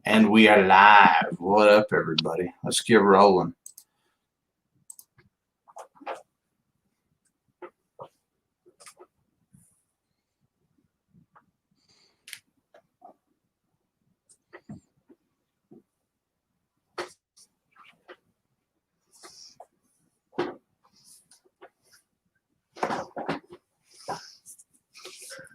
And we are live. What up, everybody? Let's get rolling.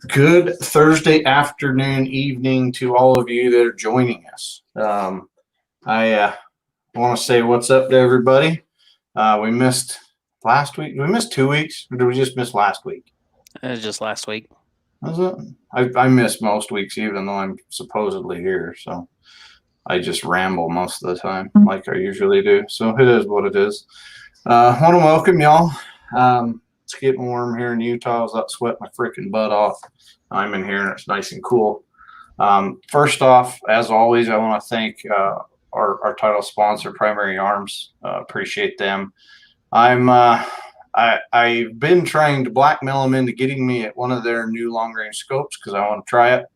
Good Thursday afternoon, evening to all of you that are joining us. I want to say what's up to everybody. We missed last week. Did we miss 2 weeks, or did we just miss last week? It was just last week. Was it? I miss most weeks, even though I'm supposedly here. So I just ramble most of the time, like I usually do. So it is what it is. I want to welcome y'all. It's getting warm here in Utah. I was up sweating my freaking butt off. I'm in here and it's nice and cool. First off, as always, I want to thank our title sponsor, Primary Arms. Appreciate them. I've been trying to blackmail them into getting me at one of their new long range scopes because I want to try it,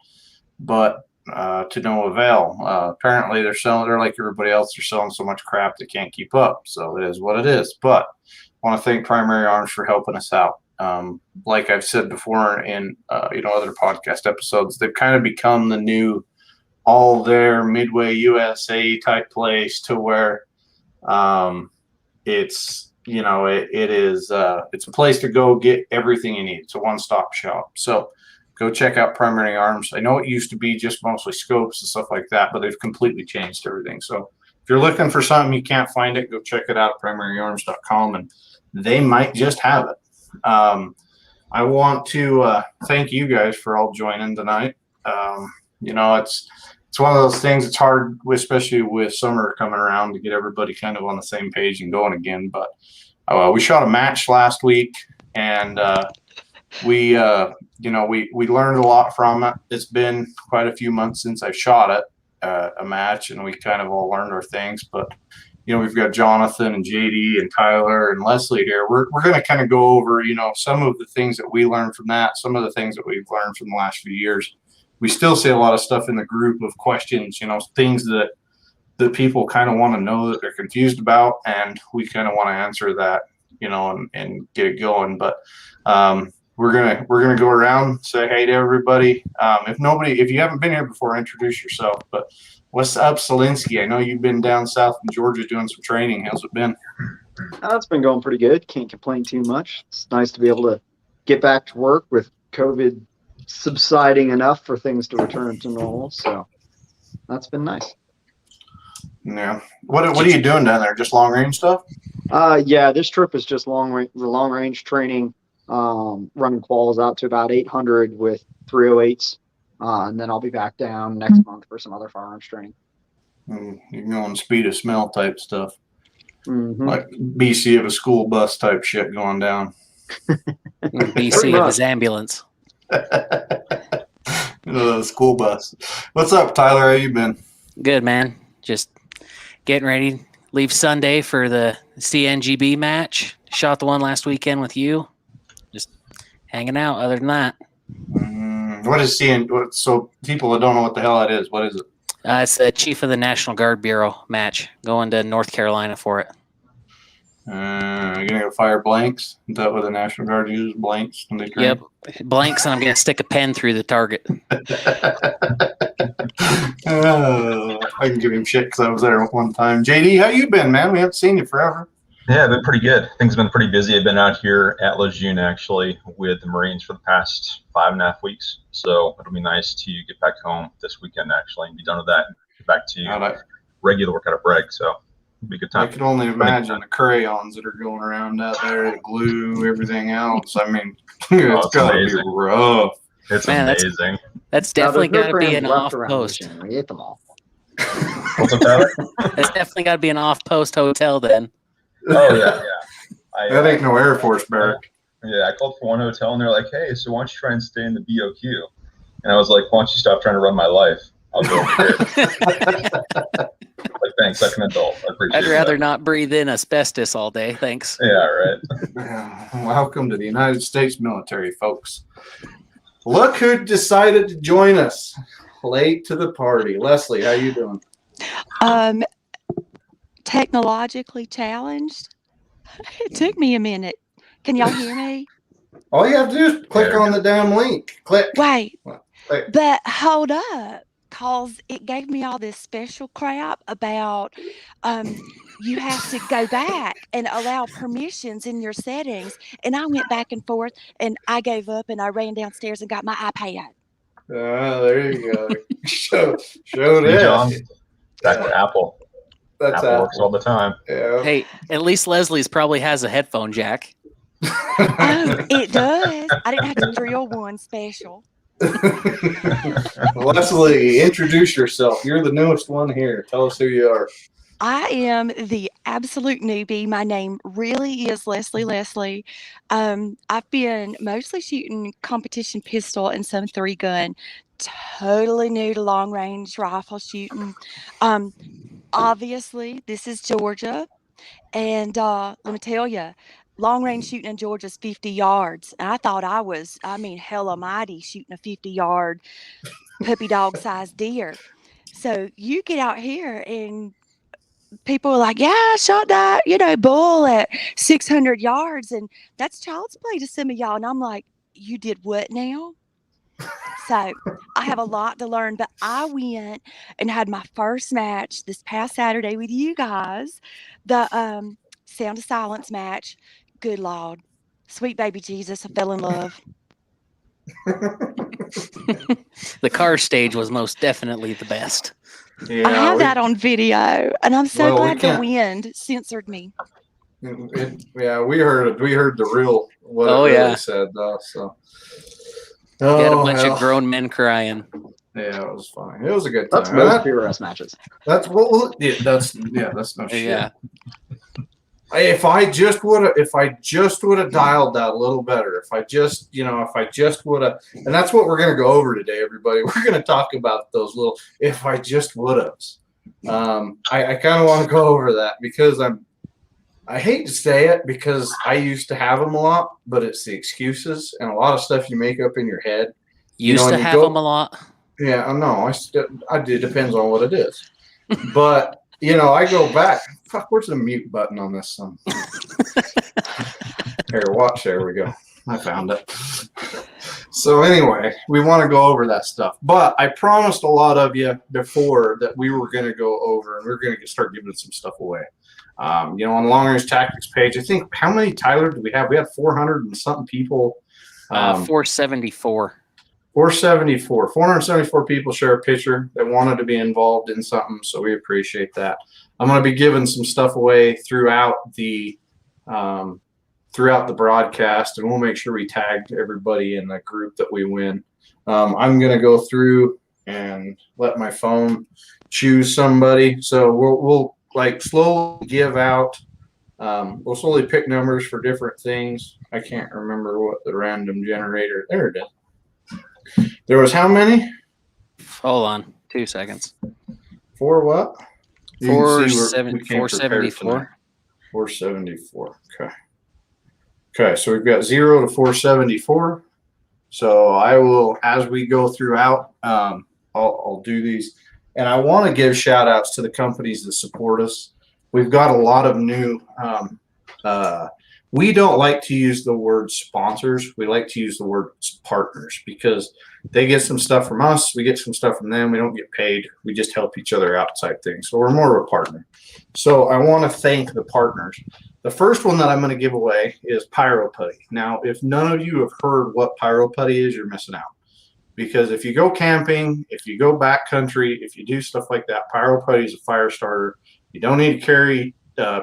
but to no avail. Apparently they're like everybody else. They're selling so much crap they can't keep up. So it is what it is. But I want to thank Primary Arms for helping us out. Like I've said before in other podcast episodes, they've kind of become the new all there Midway USA type place to where it's a place to go get everything you need. It's a one-stop shop. So go check out Primary Arms. I know it used to be just mostly scopes and stuff like that, but they've completely changed everything. So if you're looking for something you can't find it, go check it out at primaryarms.com and they might just have it. I want to thank you guys for all joining tonight. It's one of those things. It's hard, especially with summer coming around, to get everybody kind of on the same page and going again. But we shot a match last week, and we learned a lot from it. It's been quite a few months since I shot it, a match, and we kind of all learned our things. But we've got Jonathan and JD and Tyler and Leslie here. We're going to kind of go over, some of the things that we learned from that, some of the things that we've learned from the last few years. We still see a lot of stuff in the group of questions, things that people kind of want to know that they're confused about, and we kind of want to answer that, and get it going. But we're gonna go around, say hey to everybody. If you haven't been here before, introduce yourself. But what's up, Solinsky? I know you've been down south in Georgia doing some training. How's it been? It's been going pretty good. Can't complain too much. It's nice to be able to get back to work with COVID subsiding enough for things to return to normal. So that's been nice. Yeah. What are you doing down there? Just long range stuff? Yeah, this trip is just long range training, running quals out to about 800 with 308s. And then I'll be back down next month for some other firearms training. You're going speed of smell type stuff. Mm-hmm. Like BC of a school bus type shit going down. BC of his ambulance. The school bus. What's up, Tyler? How you been? Good, man. Just getting ready. Leave Sunday for the CNGB match. Shot the one last weekend with you. Just hanging out. Other than that. What is CN? So people that don't know what the hell that is, what is it? It's the Chief of the National Guard Bureau match. Going to North Carolina for it. You're gonna go fire blanks? Is that what the National Guard uses? Blanks when they train? Yep, blanks, and I'm gonna stick a pen through the target. I can give him shit because I was there one time. JD, how you been, man? We haven't seen you forever. Yeah, I've been pretty good. Things have been pretty busy. I've been out here at Lejeune actually with the Marines for the past 5.5 weeks. So it'll be nice to get back home this weekend actually and be done with that and get back to regular work out of Bragg. So it'll be a good time. I can only imagine the crayons that are going around out there, the glue, everything else. I mean, it's gotta be rough. It's amazing. That's definitely got to be an off-post. We ate them all. What's up, Tyler? That's definitely got to be an off-post hotel then. Oh, yeah. That ain't no Air Force barrack. Yeah, I called for one hotel, and they're like, hey, so why don't you try and stay in the BOQ? And I was like, why don't you stop trying to run my life? I'll go over here. Like, thanks, I can adult. I appreciate it. I'd rather not breathe in asbestos all day, thanks. Yeah, right. Welcome to the United States military, folks. Look who decided to join us. late to the party. Leslie, how you doing? Technologically challenged. It took me a minute. Can y'all hear me? All you have to do is click on the damn link. Click. Wait, Click. but hold up, cause it gave me all this special crap about you have to go back and allow permissions in your settings. And I went back and forth, and I gave up, and I ran downstairs and got my iPad. There you go. show See, this. John, back with Apple. That's Apple works all the time. Yeah. Hey, at least Leslie's probably has a headphone jack. Oh, it does. I didn't have to drill one special. Leslie, introduce yourself. You're the newest one here. Tell us who you are. I am the absolute newbie. My name really is Leslie. I've been mostly shooting competition pistol and some 3-gun. Totally new to long range rifle shooting. Obviously, this is Georgia, and let me tell you, long range shooting in Georgia is 50 yards. And I thought hell almighty, shooting a 50-yard puppy dog sized deer. So you get out here and people are like, yeah, I shot that, bull at 600 yards. And that's child's play to some of y'all. And I'm like, you did what now? So I have a lot to learn, but I went and had my first match this past Saturday with you guys, the Sound of Silence match. Good Lord, sweet baby Jesus, I fell in love. The car stage was most definitely the best. Yeah, I have that on video, and I'm so Well, we glad the can't- wind censored me. we heard the real what Oh, it really yeah. said though. So You had a Oh, bunch well. of grown men crying. Yeah, it was fine. It was a good That's time. most PRS matches. That's what. Yeah, that's no shit. Yeah. Hey, if I just would have dialed that a little better, if I just would have, and that's what we're gonna go over today, everybody. We're gonna talk about those little if I just would have. I kind of want to go over that because I hate to say it because I used to have them a lot, but it's the excuses and a lot of stuff you make up in your head. Used to you have go- them a lot. Yeah, I know. I do. Depends on what it is. But, I go back. Fuck, where's the mute button on this one? Here, watch. There we go. I found it. So anyway, we want to go over that stuff. But I promised a lot of you before that we were going to go over and we are going to start giving some stuff away. On the Long Range Tactics page, I think, how many, Tyler, did we have? We had 400 and something people. 474. 474 people share a picture that wanted to be involved in something, so we appreciate that. I'm going to be giving some stuff away throughout the broadcast, and we'll make sure we tagged everybody in the group that we win. I'm going to go through and let my phone choose somebody, so we'll like slowly give out. We'll slowly pick numbers for different things. I can't remember what the random generator. There it is. There was how many? Hold on, 2 seconds. For what? You can see we came prepared 474. tonight. 474. Okay, so we've got 0 to 474. So I will, as we go throughout, I'll do these. And I want to give shout outs to the companies that support us. We've got a lot of new, we don't like to use the word sponsors. We like to use the word partners because they get some stuff from us. We get some stuff from them. We don't get paid. We just help each other out type thing. So we're more of a partner. So I want to thank the partners. The first one that I'm going to give away is Pyro Putty. Now, if none of you have heard what Pyro Putty is, you're missing out. Because if you go camping, if you go backcountry, if you do stuff like that, Pyro Putty is a fire starter. You don't need to carry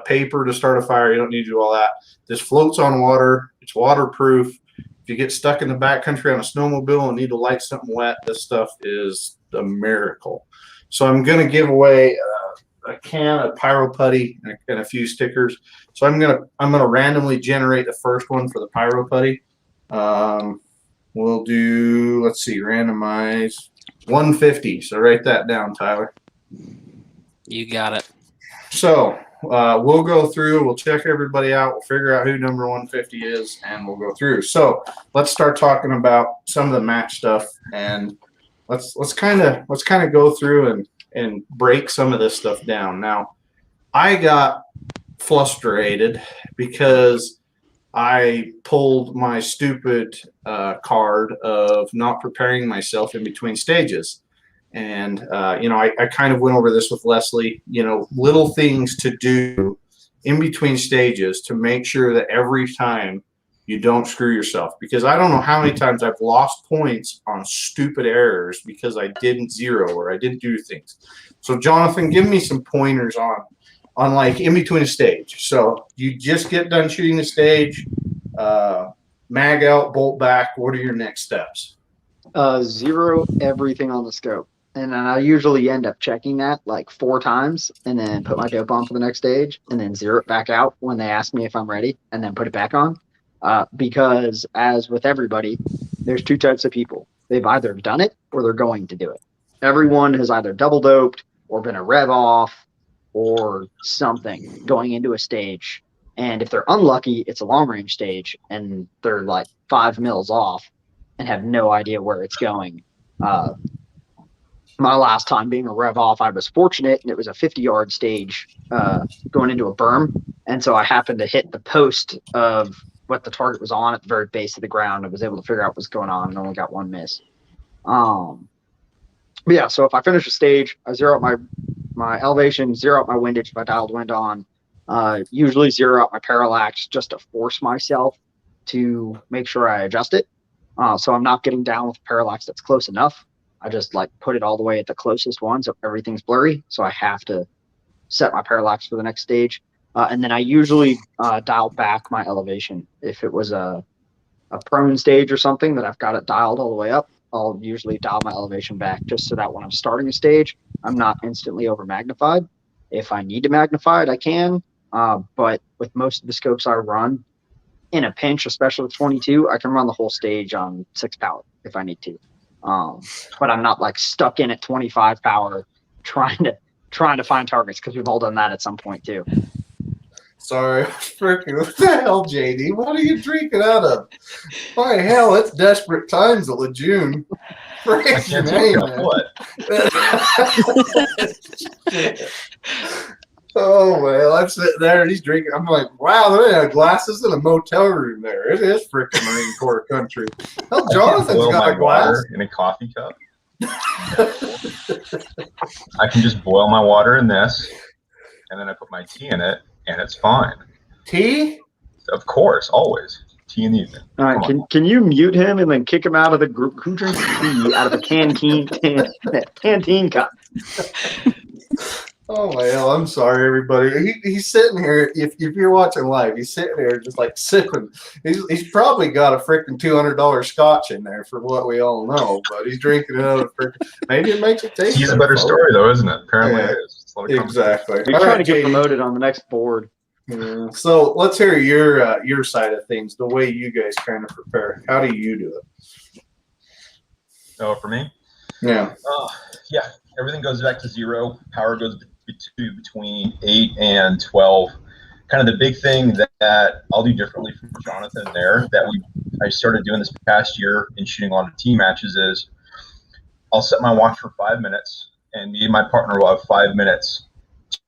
paper to start a fire. You don't need to do all that. This floats on water. It's waterproof. If you get stuck in the backcountry on a snowmobile and need to light something wet, this stuff is a miracle. So I'm going to give away a can of Pyro Putty and a few stickers. So I'm gonna randomly generate the first one for the Pyro Putty. We'll do, let's see, randomize 150. So write that down, Tyler. You got it. So we'll go through, we'll check everybody out, we'll figure out who number 150 is, and we'll go through. So let's start talking about some of the match stuff. And let's kind of go through and break some of this stuff down. Now, I got frustrated because I pulled my stupid card of not preparing myself in between stages. And, I kind of went over this with Leslie, little things to do in between stages to make sure that every time you don't screw yourself. Because I don't know how many times I've lost points on stupid errors because I didn't zero or I didn't do things. So, Jonathan, give me some pointers on like in between a stage. So you just get done shooting the stage, mag out, bolt back. What are your next steps? Zero everything on the scope. And then I usually end up checking that like 4 times and then put my dope on for the next stage and then zero it back out when they ask me if I'm ready and then put it back on. Because as with everybody, there's 2 types of people. They've either done it or they're going to do it. Everyone has either double doped or been a rev off or something going into a stage. And if they're unlucky, it's a long range stage and they're like 5 mils off and have no idea where it's going. My last time being a rev off, I was fortunate and it was a 50-yard stage going into a berm. And so I happened to hit the post of what the target was on at the very base of the ground. I was able to figure out what's going on and only got 1 miss. But yeah, so if I finish a stage, I zero out my elevation, zero out my windage if I dialed wind on, usually zero out my parallax just to force myself to make sure I adjust it. So I'm not getting down with a parallax that's close enough. I just like put it all the way at the closest one so everything's blurry. So I have to set my parallax for the next stage. And then I usually dial back my elevation. If it was a prone stage or something that I've got it dialed all the way up, I'll usually dial my elevation back just so that when I'm starting a stage, I'm not instantly over magnified. If I need to magnify it, I can. But with most of the scopes I run, in a pinch, especially with 22, I can run the whole stage on 6 power if I need to. But I'm not like stuck in at 25 power trying to find targets because we've all done that at some point too. Sorry, freaking what the hell, JD? What are you drinking out of? By hell, it's desperate times at Lejeune. I can't take What? Oh well, I'm sitting there and he's drinking. I'm like, wow, they have glasses in a motel room there. It is freaking Marine Corps country. Hell, Jonathan's boil got my a glass water in a coffee cup. I can just boil my water in this, and then I put my tea in it, and it's fine. Tea? Of course, always tea in the evening. All right, can you mute him and then kick him out of the group? Who drinks tea out of a canteen cup? Oh well, I'm sorry, everybody. He's sitting here. If you're watching live, he's sitting there just like sipping. He's probably got a freaking $200 scotch in there for what we all know, but he's drinking it out of freaking. Maybe it makes it taste. He's a better story though, isn't it? Apparently Yeah, it is. Exactly. We're trying to get promoted on the next board. Yeah. So let's hear your side of things. The way you guys kind of prepare. How do you do it? Oh, for me? Yeah. Yeah. Everything goes back to 0. Power goes to between 8 and 12. Kind of the big thing that I'll do differently from Jonathan there that I started doing this past year in shooting a lot of team matches is I'll set my watch for 5 minutes, and me and my partner will have 5 minutes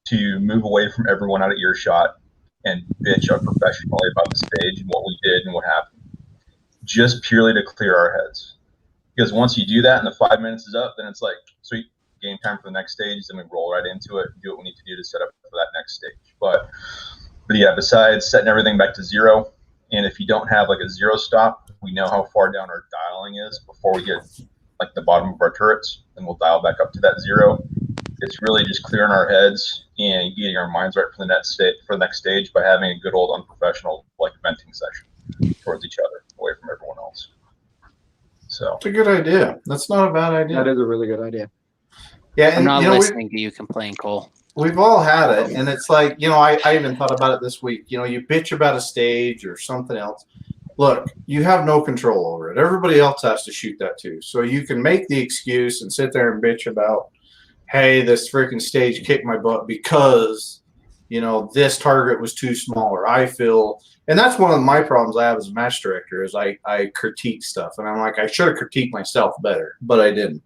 to move away from everyone out of earshot and bitch unprofessionally about the stage and what we did and what happened, just purely to clear our heads. Because once you do that and the 5 minutes is up, then it's like, sweet, game time for the next stage, then we roll right into it and do what we need to do to set up for that next stage. But yeah, besides setting everything back to 0, and if you don't have like a 0 stop, we know how far down our dialing is before we get like the bottom of our turrets, and we'll dial back up to that 0. It's really just clearing our heads and getting our minds right for the next stage by having a good old unprofessional like venting session towards each other, away from everyone else. So it's a good idea. That's not a bad idea. That is a really good idea. Yeah, and I'm not listening to you complain, Cole. We've all had it, and it's like, I even thought about it this week. You bitch about a stage or something else. Look, you have no control over it. Everybody else has to shoot that too. So you can make the excuse and sit there and bitch about, hey, this freaking stage kicked my butt because, this target was too small, or I feel. And that's one of my problems I have as a match director is I critique stuff. And I'm like, I should have critiqued myself better, but I didn't.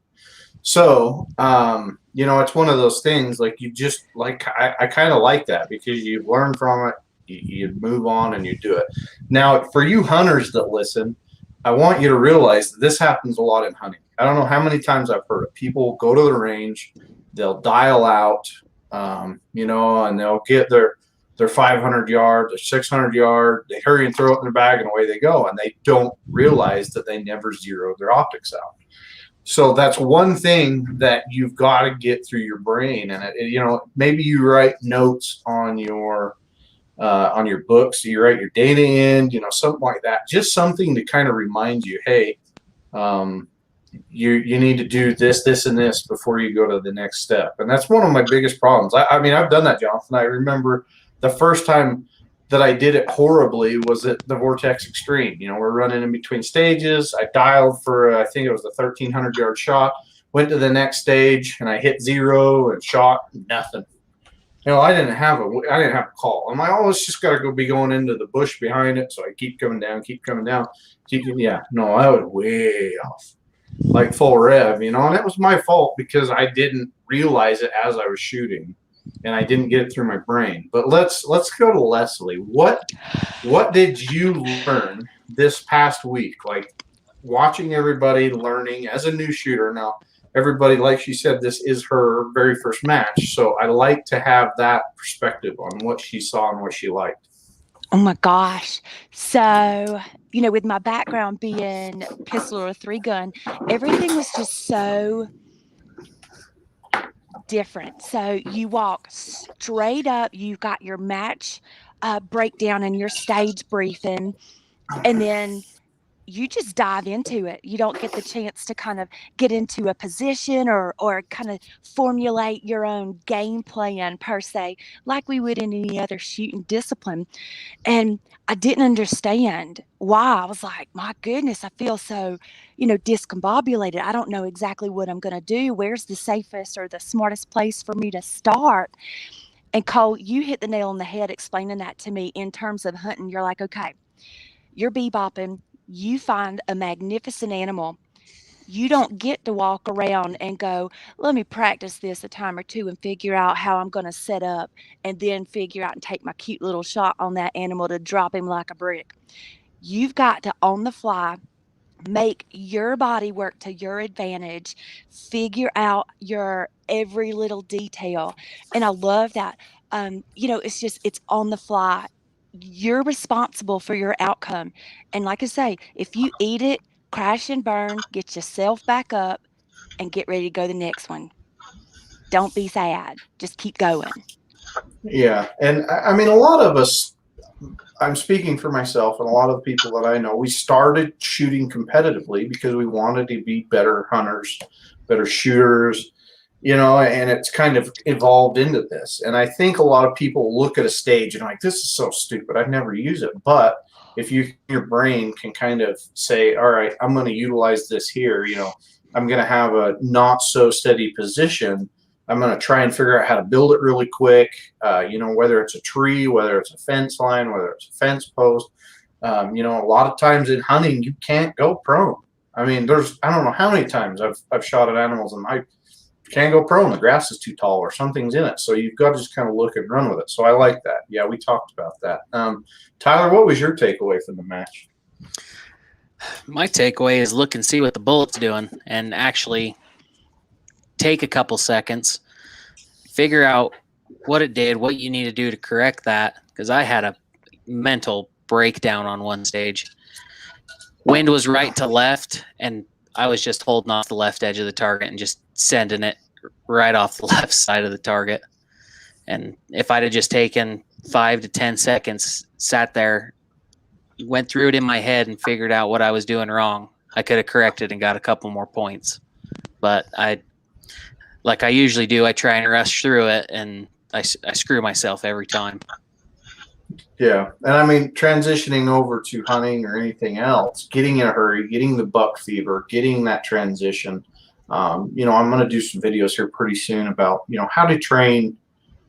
So, it's one of those things like you just like, I kind of like that because you learn from it, you move on and you do it. Now, for you hunters that listen, I want you to realize that this happens a lot in hunting. I don't know how many times I've heard it. People go to the range, they'll dial out, and they'll get their 500 yard, their 600 yard, they hurry and throw it in their bag and away they go. And they don't realize that they never zeroed their optics out. So that's one thing that you've got to get through your brain. And maybe you write notes on your books, you write your data in, something like that. Just something to kind of remind you, hey, you need to do this, this, and this before you go to the next step. And that's one of my biggest problems. I mean, I've done that, Jonathan. I remember the first time that I did it horribly was at the Vortex Extreme. We're running in between stages. I dialed for, I think it was a 1,300 yard shot, went to the next stage and I hit 0 and shot nothing. I didn't have a call. I'm like, oh, it's just got to be going into the bush behind it. So I keep coming down. I was way off, like full rev, and it was my fault because I didn't realize it as I was shooting, and I didn't get it through my brain. But let's go to Leslie. What did you learn this past week? Like watching everybody learning as a new shooter now. Everybody, like she said, this is her very first match. So I like to have that perspective on what she saw and what she liked. Oh my gosh. So, with my background being pistol or 3-gun, everything was just so different. So you walk straight up, you've got your match breakdown and your stage briefing, and then you just dive into it. You don't get the chance to kind of get into a position or kind of formulate your own game plan per se, like we would in any other shooting discipline. And I didn't understand why. I was like, my goodness, I feel so, discombobulated. I don't know exactly what I'm going to do. Where's the safest or the smartest place for me to start? And Cole, you hit the nail on the head explaining that to me in terms of hunting. You're like, okay, you're bebopping. You find a magnificent animal. You don't get to walk around and go, let me practice this a time or two and figure out how I'm going to set up and then figure out and take my cute little shot on that animal to drop him like a brick. You've got to, on the fly, make your body work to your advantage, figure out your every little detail. And I love that. It's on the fly. You're responsible for your outcome. And like I say, if you eat it, crash and burn, get yourself back up and get ready to go to the next one. Don't be sad. Just keep going. Yeah. And I mean, a lot of us, I'm speaking for myself and a lot of people that I know, we started shooting competitively because we wanted to be better hunters, better shooters, and it's kind of evolved into this. And I think a lot of people look at a stage and like, this is so stupid, I'd never use it. But if your brain can kind of say, all right, I'm going to utilize this here, I'm going to have a not so steady position. I'm going to try and figure out how to build it really quick, whether it's a tree, whether it's a fence line, whether it's a fence post. A lot of times in hunting, you can't go prone. I mean, I don't know how many times I've shot at animals and I can't go prone. The grass is too tall or something's in it. So you've got to just kind of look and run with it. So I like that. Yeah, we talked about that. Tyler, what was your takeaway from the match? My takeaway is look and see what the bullet's doing and actually take a couple seconds, figure out what it did, what you need to do to correct that. Because I had a mental breakdown on one stage. Wind was right to left, and I was just holding off the left edge of the target and just sending it right off the left side of the target. And if I'd have just taken 5 to 10 seconds, sat there, went through it in my head and figured out what I was doing wrong, I could have corrected and got a couple more points. But like I usually do, I try and rush through it, and I screw myself every time. Yeah. And I mean, transitioning over to hunting or anything else, getting in a hurry, getting the buck fever, getting that transition. I'm going to do some videos here pretty soon about, how to train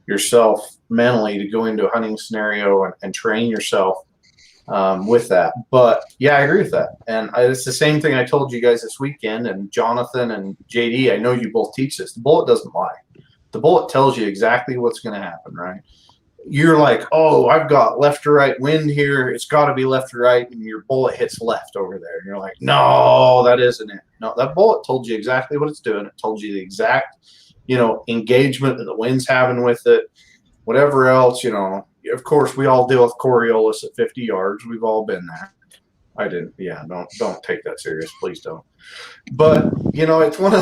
yourself mentally to go into a hunting scenario and train yourself with that. But yeah, I agree with that. And it's the same thing I told you guys this weekend. And Jonathan and JD, I know you both teach this. The bullet doesn't lie. The bullet tells you exactly what's going to happen, right? You're like, oh, I've got left to right wind here. It's got to be left to right. And your bullet hits left over there. And you're like, no, that isn't it. No, that bullet told you exactly what it's doing. It told you the exact, engagement that the wind's having with it, whatever else, Of course, we all deal with Coriolis at 50 yards. We've all been there. I didn't. Yeah, don't take that serious. Please don't. But it's one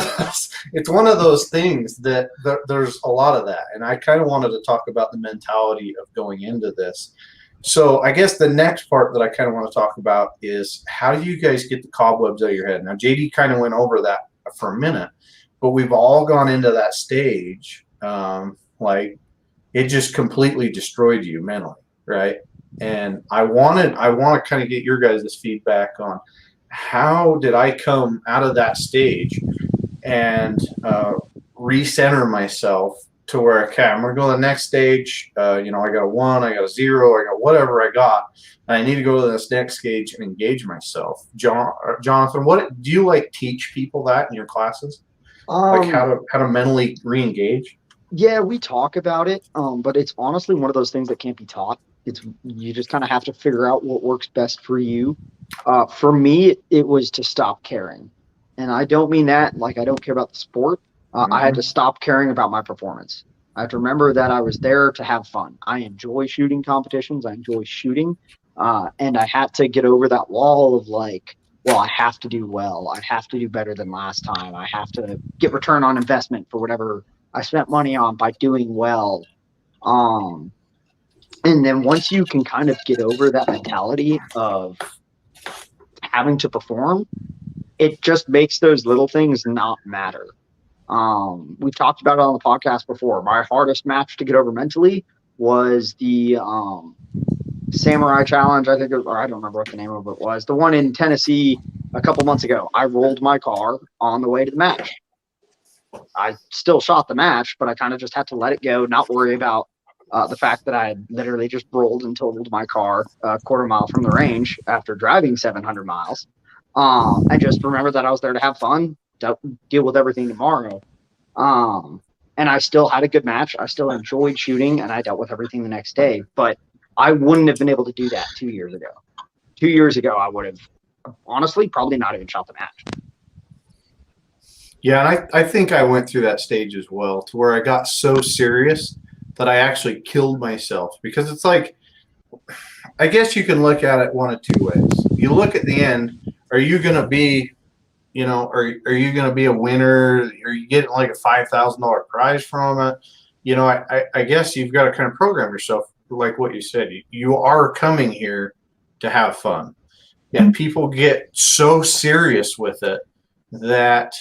of those things that there's a lot of that, and I kind of wanted to talk about the mentality of going into this. So I guess the next part that I kind of want to talk about is how do you guys get the cobwebs out of your head? Now JD kind of went over that for a minute, but we've all gone into that stage, like it just completely destroyed you mentally, right? And I want to kind of get your guys' feedback on how did I come out of that stage and recenter myself to where, okay, I'm going to go to the next stage. I got a 1, I got a 0, I got whatever I got. And I need to go to this next stage and engage myself. Jonathan, what do you teach people that in your classes? Like how to mentally re-engage? Yeah, we talk about it, but it's honestly one of those things that can't be taught. You just kind of have to figure out what works best for you. For me, it was to stop caring, and I don't mean that like I don't care about the sport. I had to stop caring about my performance. I have to remember that I was there to have fun. I enjoy shooting competitions. I enjoy shooting, and I had to get over that wall of well, I have to do well. I have to do better than last time. I have to get return on investment for whatever I spent money on by doing well. And then once you can kind of get over that mentality of having to perform, it just makes those little things not matter. We've talked about it on the podcast before. My hardest match to get over mentally was the Samurai Challenge, I think, or I don't remember what the name of it was. The one in Tennessee a couple months ago. I rolled my car on the way to the match. I still shot the match, but I kind of just had to let it go, not worry about the fact that I had literally just rolled and totaled my car a quarter mile from the range after driving 700 miles. I just remember that I was there to have fun, deal with everything tomorrow. And I still had a good match. I still enjoyed shooting, and I dealt with everything the next day. But I wouldn't have been able to do that 2 years ago. 2 years ago, I would have honestly probably not even shot the match. Yeah, and I think I went through that stage as well, to where I got so serious that I actually killed myself. Because it's like, I guess you can look at it one of two ways. You look at the end, are you going to be, are you going to be a winner? Are you getting like a $5,000 prize from it? I guess you've got to kind of program yourself, like what you said. You are coming here to have fun. And people get so serious with it that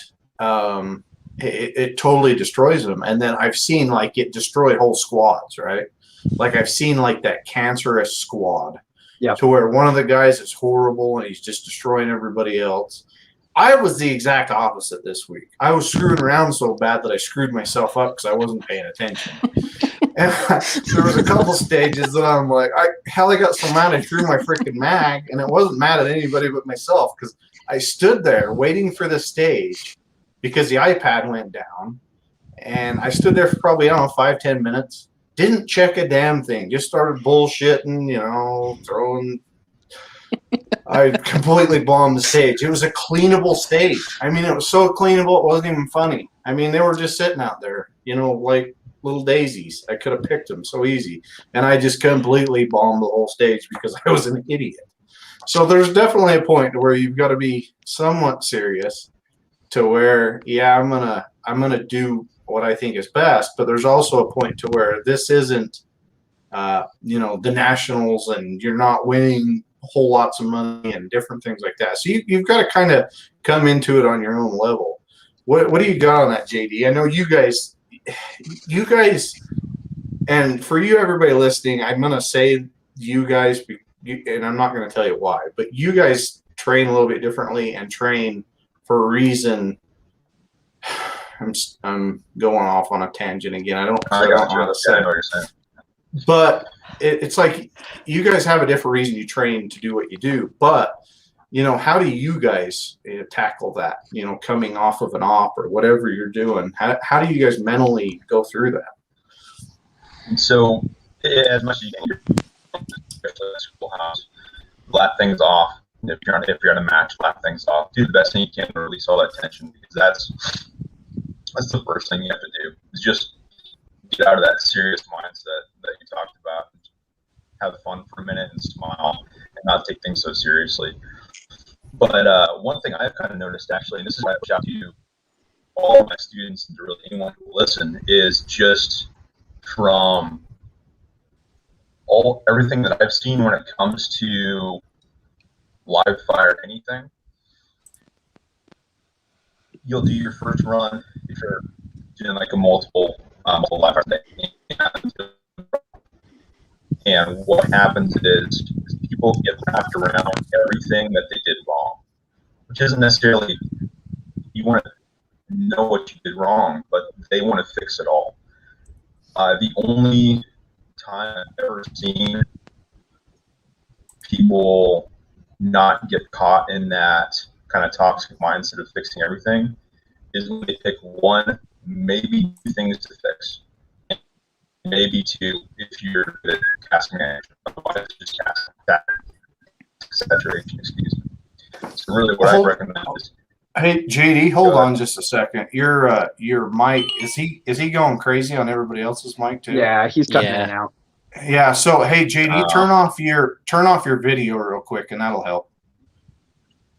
it totally destroys them. And then I've seen it destroy whole squads, right? Like I've seen that cancerous squad, to where one of the guys is horrible and he's just destroying everybody else. I was the exact opposite this week. I was screwing around so bad that I screwed myself up because I wasn't paying attention. And there was a couple stages that I'm like, I got so mad I threw my freaking mag, and it wasn't mad at anybody but myself because I stood there waiting for the stage because the iPad went down, and I stood there for probably, 5-10 minutes, didn't check a damn thing, just started bullshitting, throwing. I completely bombed the stage. It was a cleanable stage. I mean, it was so cleanable, it wasn't even funny. I mean, they were just sitting out there, like little daisies. I could have picked them so easy. And I just completely bombed the whole stage because I was an idiot. So there's definitely a point where you've got to be somewhat serious to where, I'm gonna do what I think is best. But there's also a point to where this isn't, the nationals, and you're not winning whole lots of money and different things like that. So you've got to kind of come into it on your own level. What do you got on that, JD? I know you guys, and for you, everybody listening, I'm going to say you guys, and I'm not going to tell you why, but you guys train a little bit differently and train for a reason. I'm going off on a tangent again. I don't know how to say it. But it's like you guys have a different reason you train to do what you do. But how do you guys tackle that? Coming off of an op or whatever you're doing, how do you guys mentally go through that? So as much as you can, especially at the schoolhouse, laugh things off. If you're at a match, laugh things off. Do the best thing you can to release all that tension, because that's the first thing you have to do. Is just get out of that serious mindset that you talked about. Have fun for a minute and smile, and not take things so seriously. But one thing I've kind of noticed, actually, and this is why I push out to all of my students and to really anyone who will listen, is just from everything that I've seen when it comes to live fire anything. You'll do your first run if you're doing like a multiple live fire thing. And what happens is people get wrapped around everything that they did wrong, which isn't necessarily, you want to know what you did wrong, but they want to fix it all. The only time I've ever seen people not get caught in that kind of toxic mindset of fixing everything is when they pick one, maybe two things to fix. Maybe two if you're good at casting management, otherwise just casting saturation, excuse me. So really what I recommend is, hey JD, hold on just a second. Your mic, is he going crazy on everybody else's mic too? Yeah, he's cutting in and out. Yeah, so hey JD, turn off your video real quick and that'll help.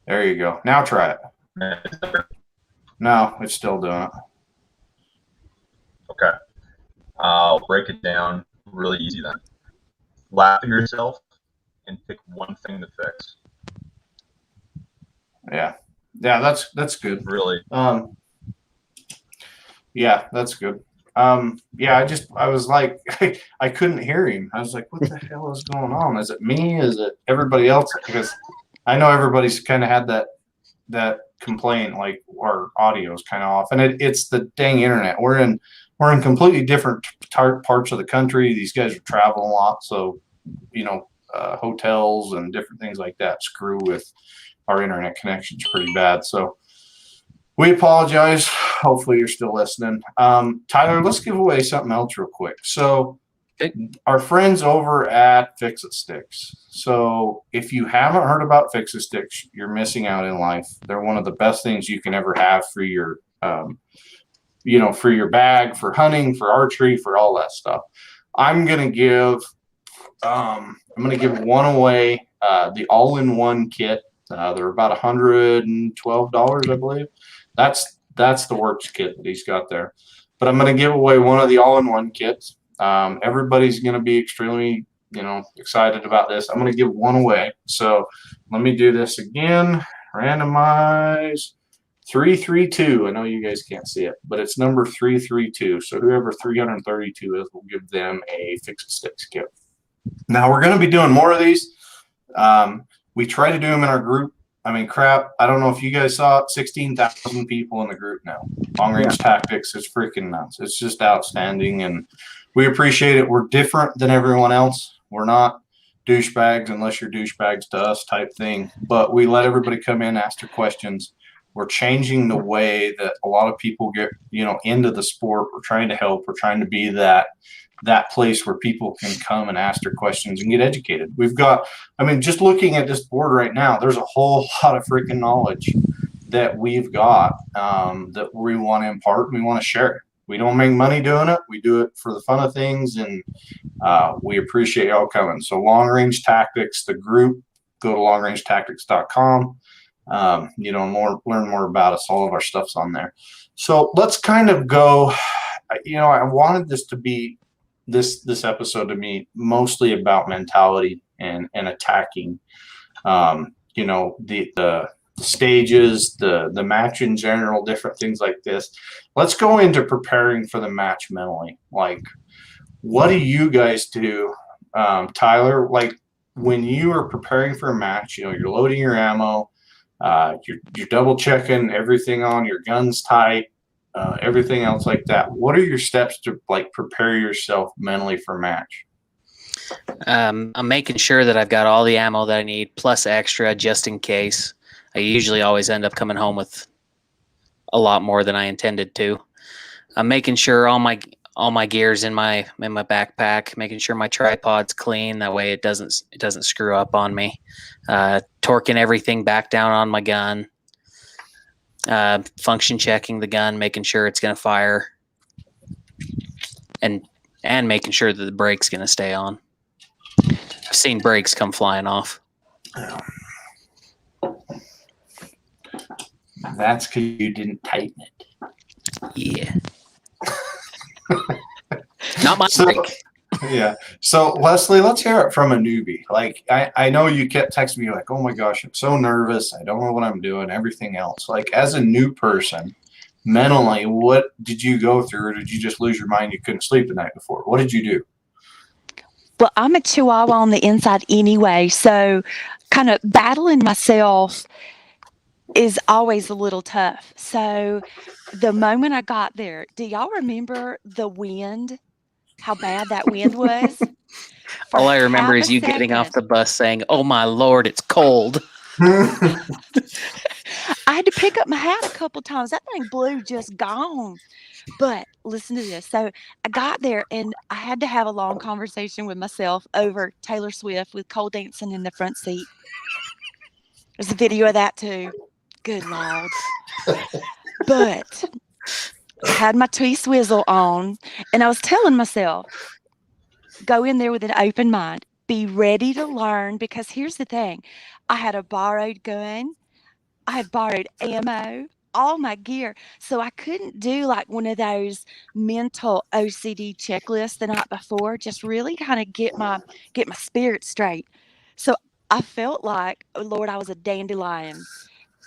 There you go. Now try it. No, it's still doing it. Okay. I'll break it down really easy then. Laugh at yourself and pick one thing to fix. Yeah, that's good. Really. Yeah, that's good. Yeah, I was like, I couldn't hear him. I was like, what the hell is going on? Is it me? Is it everybody else? Because I know everybody's kind of had that complaint, like our audio is kind of off, and it's the dang internet. We're in completely different parts of the country. These guys are traveling a lot, so hotels and different things like that screw with our internet connections pretty bad. So we apologize. Hopefully you're still listening. Tyler, let's give away something else real quick. So our friends over at Fix-It-Sticks. So if you haven't heard about Fix-It-Sticks, you're missing out in life. They're one of the best things you can ever have for your for your bag, for hunting, for archery, for all that stuff. I'm gonna give one away, the all-in-one kit. They're about $112, I believe. That's the works kit that he's got there. But I'm gonna give away one of the all-in-one kits. Everybody's gonna be extremely excited about this. I'm gonna give one away. So let me do this again. Randomize. 332. I know you guys can't see it, but it's number 332. So whoever 332 is, will give them a Fix-It-Sticks kit. Now we're going to be doing more of these. We try to do them in our group. I mean, crap. I don't know if you guys saw it. 16,000 people in the group now. Long Range Tactics is freaking nuts. It's just outstanding, and we appreciate it. We're different than everyone else. We're not douchebags unless you're douchebags to us type thing. But we let everybody come in, ask their questions. We're changing the way that a lot of people get, into the sport. We're trying to help. We're trying to be that place where people can come and ask their questions and get educated. We've got, just looking at this board right now, there's a whole lot of freaking knowledge that we've got that we want to impart and we want to share. We don't make money doing it. We do it for the fun of things, and we appreciate y'all coming. So Long Range Tactics, the group, go to longrangetactics.com. Learn more about us. All of our stuff's on there. So let's kind of go. I wanted this to be this episode to be mostly about mentality and attacking. The stages, the match in general, different things like this. Let's go into preparing for the match mentally. Like, what do you guys do, Tyler? Like, when you are preparing for a match, you're loading your ammo. You're double checking everything on your guns tight, everything else like that. What are your steps to prepare yourself mentally for a match? I'm making sure that I've got all the ammo that I need, plus extra, just in case. I usually always end up coming home with a lot more than I intended to. I'm making sure all my gear's in my backpack, making sure my tripod's clean. That way it doesn't screw up on me. Torquing everything back down on my gun. Function checking the gun, making sure it's going to fire, and making sure that the brake's going to stay on. I've seen brakes come flying off. That's because you didn't tighten it. Yeah. Not my So- brake. Yeah. So Leslie, let's hear it from a newbie. Like I know you kept texting me like, oh my gosh, I'm so nervous. I don't know what I'm doing, everything else. Like as a new person, mentally, what did you go through? Or did you just lose your mind? You couldn't sleep the night before. What did you do? Well, I'm a chihuahua on the inside anyway, so kind of battling myself is always a little tough. So the moment I got there, do y'all remember the wind? How bad that wind was? For All I remember half is a you getting off second, the bus saying, "Oh my Lord, it's cold." I had to pick up my hat a couple times. That thing blew just gone. But listen to this. So I got there and I had to have a long conversation with myself over Taylor Swift with Cole dancing in the front seat. There's a video of that too. Good Lord. But I had my T-Swizzle on and I was telling myself, go in there with an open mind. Be ready to learn, because here's the thing. I had a borrowed gun. I had borrowed ammo, all my gear. So I couldn't do like one of those mental OCD checklists the night before, just really kind of get my spirit straight. So I felt like, oh Lord, I was a dandelion.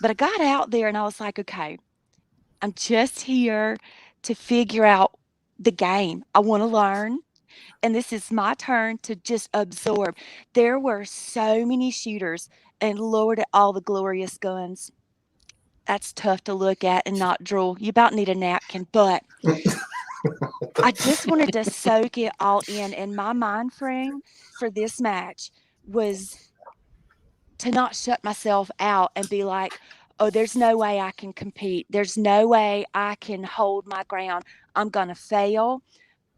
But I got out there and I was like, okay, I'm just here to figure out the game. I want to learn. And this is my turn to just absorb. There were so many shooters, and Lord, at all the glorious guns. That's tough to look at and not drool. You about need a napkin, but I just wanted to soak it all in. And my mind frame for this match was to not shut myself out and be like, oh, there's no way I can compete. There's no way I can hold my ground. I'm going to fail.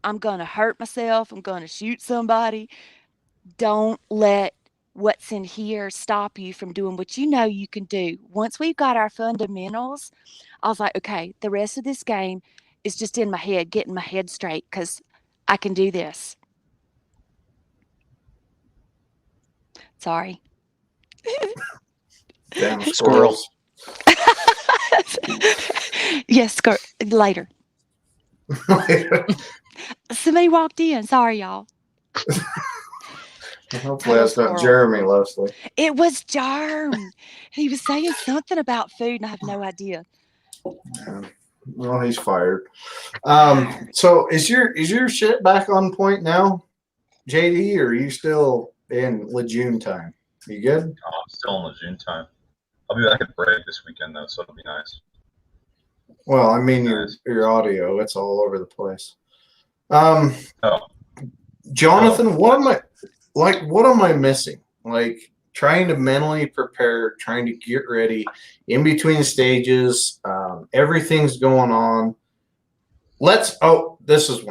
I'm going to hurt myself. I'm going to shoot somebody. Don't let what's in here stop you from doing what you know you can do. Once we've got our fundamentals, I was like, okay, the rest of this game is just in my head, getting my head straight, because I can do this. Sorry. Damn Squirrel. squirrels. Yes, later. Somebody walked in. Sorry, y'all. Hopefully that's not Squirrel. Jeremy, Leslie. It was Germ. He was saying something about food, and I have no idea. Well, he's fired. So is your shit back on point now, JD, or are you still in Lejeune time? You good? I'm still in the June time. I'll be back at break this weekend though, so it'll be nice. Well, I mean Nice. your audio, it's all over the place. Oh, Jonathan, what am I missing? Like trying to mentally prepare, trying to get ready in between stages. Everything's going on. This is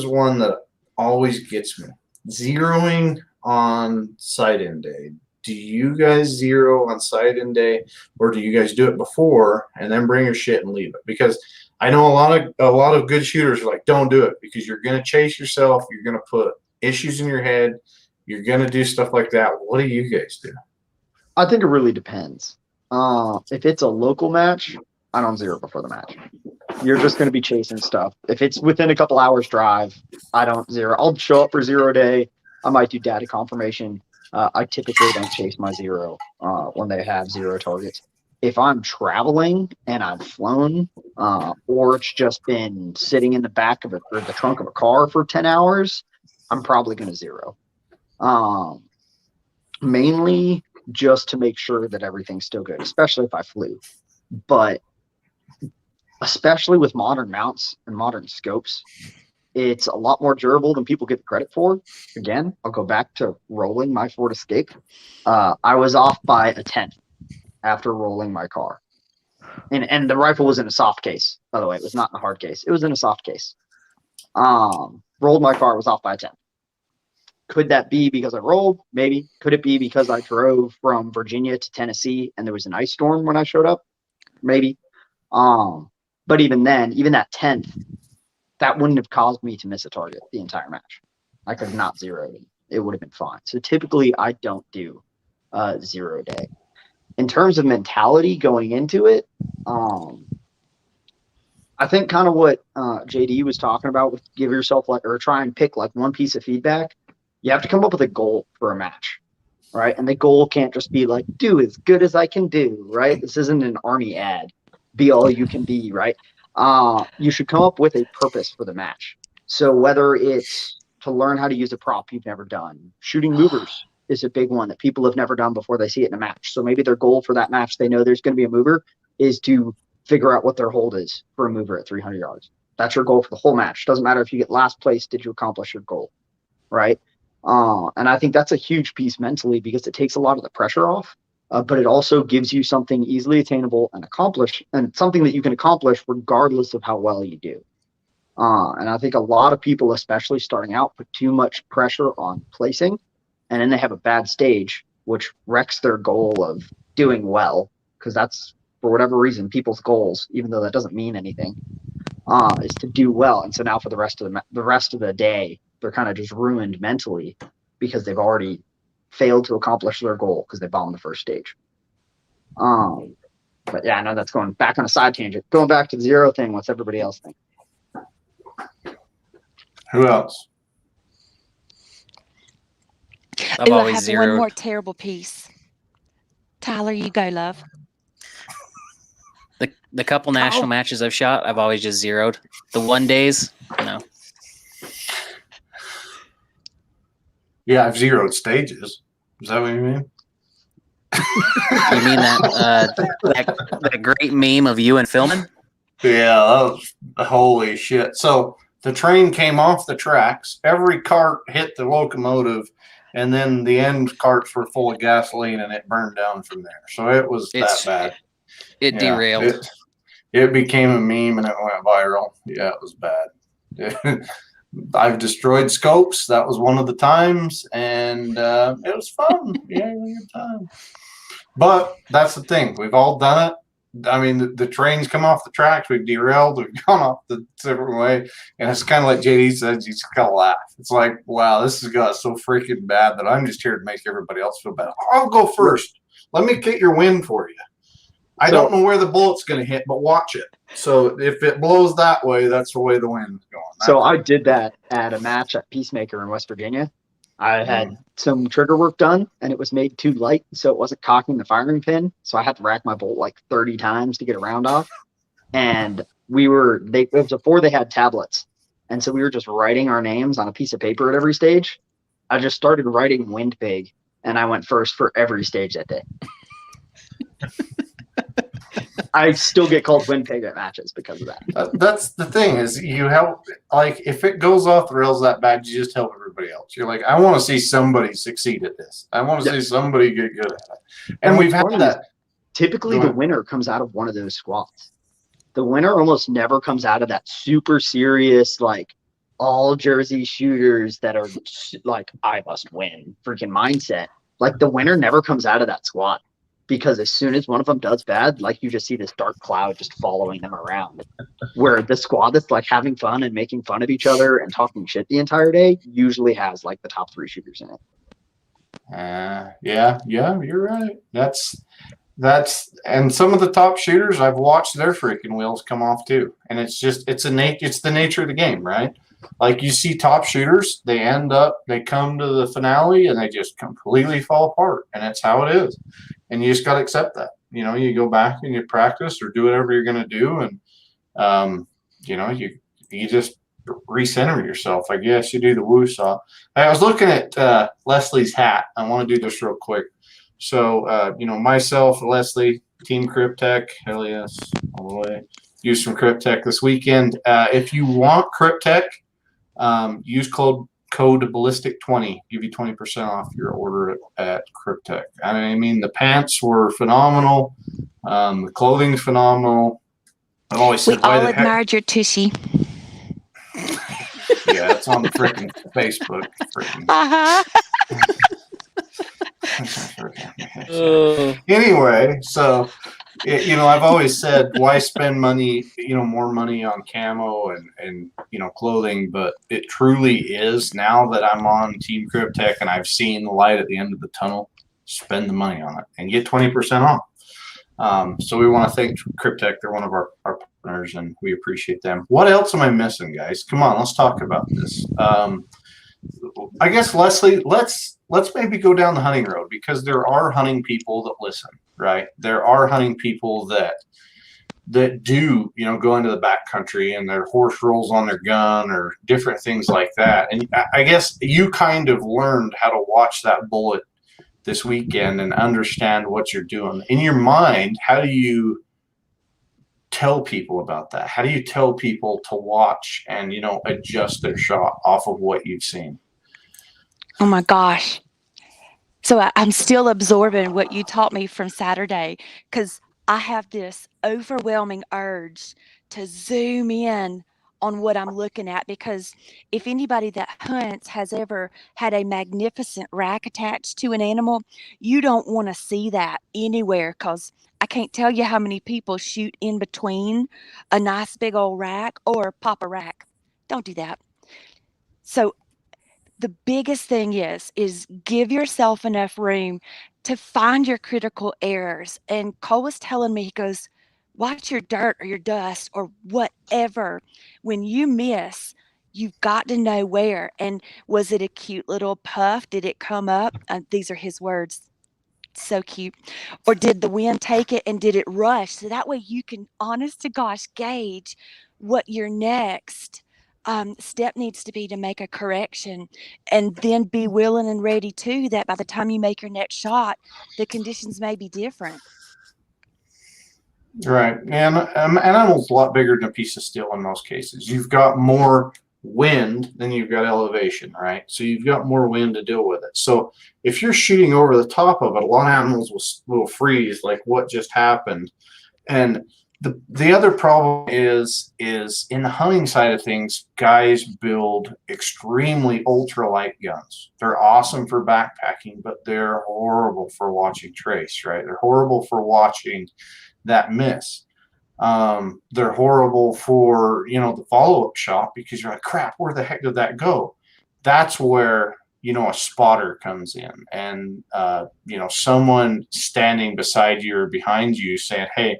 one that always gets me. Zeroing on sight-in day. Do you guys zero on sight-in day, or do you guys do it before and then bring your shit and leave it? Because I know a lot of good shooters are like, don't do it because you're gonna chase yourself, you're gonna put issues in your head, you're gonna do stuff like that. What do you guys do? I think it really depends. If it's a local match, I don't zero before the match. You're just going to be chasing stuff. If it's within a couple hours drive, I don't zero. I'll show up for 0 day. I might do data confirmation. I typically don't chase my zero when they have 0 targets. If I'm traveling and I've flown, or it's just been sitting in the back of or the trunk of a car for 10 hours, I'm probably going to zero. Mainly just to make sure that everything's still good, especially if I flew. But especially with modern mounts and modern scopes, It's a lot more durable than people get the credit for. Again, I'll go back to rolling my Ford Escape. I was off by a tenth after rolling my car. And the rifle was in a soft case, by the way. It was not in a hard case. It was in a soft case. Rolled my car, was off by a tenth. Could that be because I rolled? Maybe. Could it be because I drove from Virginia to Tennessee and there was an ice storm when I showed up? Maybe. But even then, even that tenth, that wouldn't have caused me to miss a target the entire match. I could have not zeroed it. It would have been fine. So typically I don't do 0 day. In terms of mentality going into it, I think kind of what JD was talking about with give yourself like, or try and pick like one piece of feedback. You have to come up with a goal for a match, right? And the goal can't just be like, do as good as I can do, right? This isn't an army ad. Be all you can be, right? You should come up with a purpose for the match. So whether it's to learn how to use a prop you've never done, shooting movers is a big one that people have never done before they see it in a match. So maybe their goal for that match, they know there's going to be a mover, is to figure out what their hold is for a mover at 300 yards. That's your goal for the whole match. Doesn't matter if you get last place, did you accomplish your goal, right? And I think that's a huge piece mentally because it takes a lot of the pressure off, but it also gives you something easily attainable and accomplish, and something that you can accomplish regardless of how well you do. And I think a lot of people, especially starting out, put too much pressure on placing, and then they have a bad stage, which wrecks their goal of doing well, because that's, for whatever reason, people's goals, even though that doesn't mean anything, is to do well. And so now for the rest of the day, they're kind of just ruined mentally because they've already failed to accomplish their goal because they bombed the first stage. But yeah, I know that's going back on a side tangent. Going back to the 0 thing, what's everybody else think? Who else? I've Ooh, I always have zeroed. one more terrible piece. Tyler, you go, love. The couple national matches I've shot, I've always just zeroed. The 1 days, no. Yeah, I've zeroed stages. Is that what you mean? You mean that great meme of you and Philman? Yeah, that was holy shit. So the train came off the tracks. Every cart hit the locomotive, and then the end carts were full of gasoline, and it burned down from there. So it was that bad. It derailed. It became a meme, and it went viral. Yeah, it was bad. I've destroyed scopes. That was one of the times, and it was fun. Yeah, it was a good time. But that's the thing. We've all done it. I mean, the trains come off the tracks. We've derailed. We've gone off the different way. And it's kind of like JD says, you just got to laugh. It's like, wow, this has got so freaking bad that I'm just here to make everybody else feel bad. I'll go first. Let me get your win for you. I don't know where the bullet's going to hit, but watch it. So if it blows that way, that's the way the wind's going. So I did that at a match at Peacemaker in West Virginia. I had some trigger work done, and it was made too light, so it wasn't cocking the firing pin. So I had to rack my bolt like 30 times to get a round off. And it was before they had tablets. And so we were just writing our names on a piece of paper at every stage. I just started writing wind pig, and I went first for every stage that day. I still get called wind pig at matches because of that. That's the thing, is you help, like, if it goes off the rails that bad, you just help everybody else. You're like, I want to see somebody succeed at this. I want to see somebody get good at it. And we've had that. Typically the winner comes out of one of those squads. The winner almost never comes out of that super serious, like, all Jersey shooters that are like, I must win freaking mindset. Like, the winner never comes out of that squad. Because as soon as one of them does bad, like, you just see this dark cloud just following them around. Where the squad that's like having fun and making fun of each other and talking shit the entire day usually has like the top 3 shooters in it. Yeah, you're right. That's and some of the top shooters, I've watched their freaking wheels come off too. And it's the nature of the game, right? Like, you see top shooters, they come to the finale and they just completely fall apart. And that's how it is. And you just got to accept that. You know, you go back and you practice or do whatever you're going to do. And, you just recenter yourself. I guess you do the woo-saw. I was looking at Leslie's hat. I want to do this real quick. So, myself, Leslie, Team Cryptech, hell yes, all the way. Use some Cryptech this weekend. If you want Cryptech, Use code ballistic20, give you 20% off your order at Cryptech. I mean, the pants were phenomenal. The clothing's phenomenal. I've always We said, why all the heck? admired your tushy. Yeah, it's on the freaking Facebook. Uh-huh. Anyway, so I've always said, why spend money, more money on camo and clothing, but it truly is, now that I'm on Team Cryptech and I've seen the light at the end of the tunnel, spend the money on it and get 20% off. So we want to thank Cryptech. They're one of our partners and we appreciate them. What else am I missing, guys? Come on, let's talk about this. I guess, Leslie, let's maybe go down the hunting road, because there are hunting people that listen, right? There are hunting people that do, go into the backcountry and their horse rolls on their gun or different things like that. And I guess you kind of learned how to watch that bullet this weekend and understand what you're doing. In your mind, how do you tell people about that? How do you tell people to watch and, adjust their shot off of what you've seen? Oh my gosh. So I'm still absorbing what you taught me from Saturday, because I have this overwhelming urge to zoom in on what I'm looking at, because if anybody that hunts has ever had a magnificent rack attached to an animal, you don't want to see that anywhere, because I can't tell you how many people shoot in between a nice big old rack or pop a rack. Don't do that. So the biggest thing is give yourself enough room to find your critical errors. And Cole was telling me, he goes, watch your dirt or your dust or whatever. When you miss, you've got to know where. And was it a cute little puff? Did it come up? These are his words. So cute. Or did the wind take it and did it rush? So that way you can, honest to gosh, gauge what your next step needs to be to make a correction, and then be willing and ready too, that by the time you make your next shot, the conditions may be different. Right. And an animal's a lot bigger than a piece of steel in most cases. You've got more wind than you've got elevation, right? So you've got more wind to deal with it. So if you're shooting over the top of it, a lot of animals will freeze, like what just happened. And the other problem is in the hunting side of things, guys build extremely ultralight guns. They're awesome for backpacking, but they're horrible for watching trace, right? They're horrible for watching that miss. They're horrible for, the follow-up shot, because you're like, crap, where the heck did that go? That's where, a spotter comes in, and, someone standing beside you or behind you saying, hey,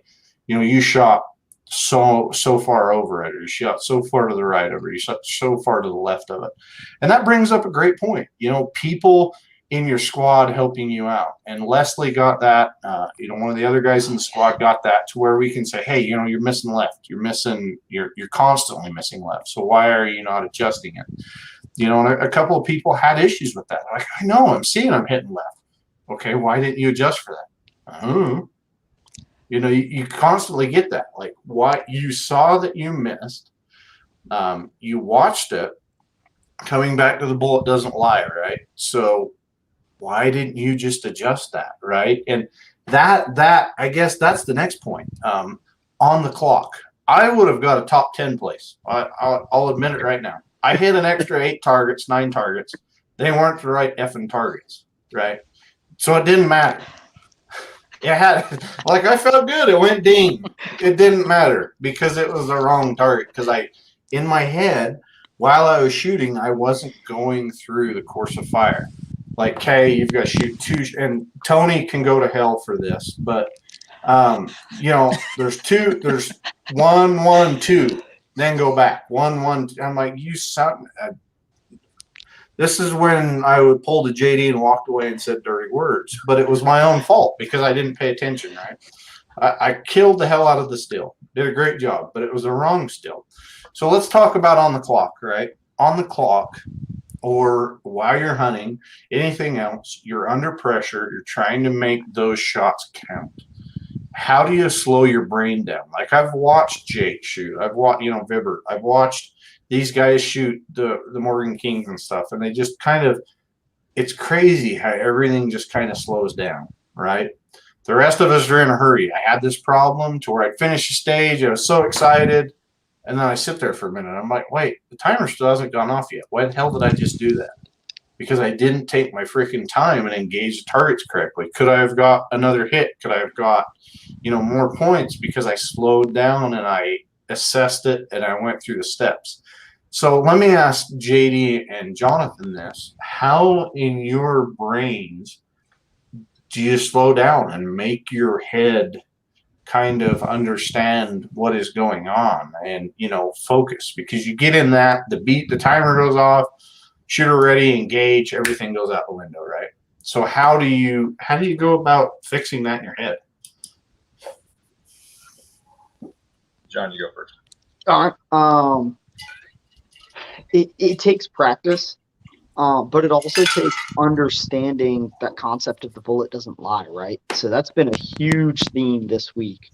you shot so far over it, or you shot so far to the right of it, you shot so far to the left of it. And that brings up a great point. People in your squad helping you out. And Leslie got that, one of the other guys in the squad got that, to where we can say, hey, you're missing left. You're constantly missing left. So why are you not adjusting it? And a couple of people had issues with that. Like, I know, I'm seeing I'm hitting left. Okay, why didn't you adjust for that? You constantly get that. Like, why? You saw that you missed. You watched it. Coming back to the bullet doesn't lie, right? So why didn't you just adjust that, right? And that I guess that's the next point. On the clock, I would have got a top 10 place. I'll admit it right now. I hit an extra 9 targets. They weren't the right effing targets, right? So it didn't matter. It had, like, I felt good. It went ding. It didn't matter because it was the wrong target. Because in my head, while I was shooting, I wasn't going through the course of fire. Like, okay, you've got to shoot 2, and Tony can go to hell for this, but there's 2, there's 1, 1, 2, then go back 1, 1. I'm like, you son. This is when I would pull the JD and walked away and said dirty words, but it was my own fault because I didn't pay attention, right? I killed the hell out of the still. Did a great job, but it was a wrong still. So let's talk about on the clock, right? On the clock, or while you're hunting, anything else, you're under pressure, you're trying to make those shots count. How do you slow your brain down? Like, I've watched Jake shoot. I've watched, Vibert. I've watched these guys shoot the Morgan Kings and stuff, and they just kind of, it's crazy how everything just kind of slows down, right? The rest of us are in a hurry. I had this problem to where I'd finish a stage. I was so excited. And then I sit there for a minute. I'm like, wait, the timer still hasn't gone off yet. Why the hell did I just do that? Because I didn't take my freaking time and engage the targets correctly. Could I have got another hit? Could I have got, more points because I slowed down and I assessed it and I went through the steps? So let me ask JD and Jonathan this. How in your brains do you slow down and make your head kind of understand what is going on and, focus? Because you get in that, the timer goes off, shooter ready, engage, everything goes out the window, right? So how do you go about fixing that in your head? John, you go first. All right. It takes practice, but it also takes understanding that concept of the bullet doesn't lie, right? So that's been a huge theme this week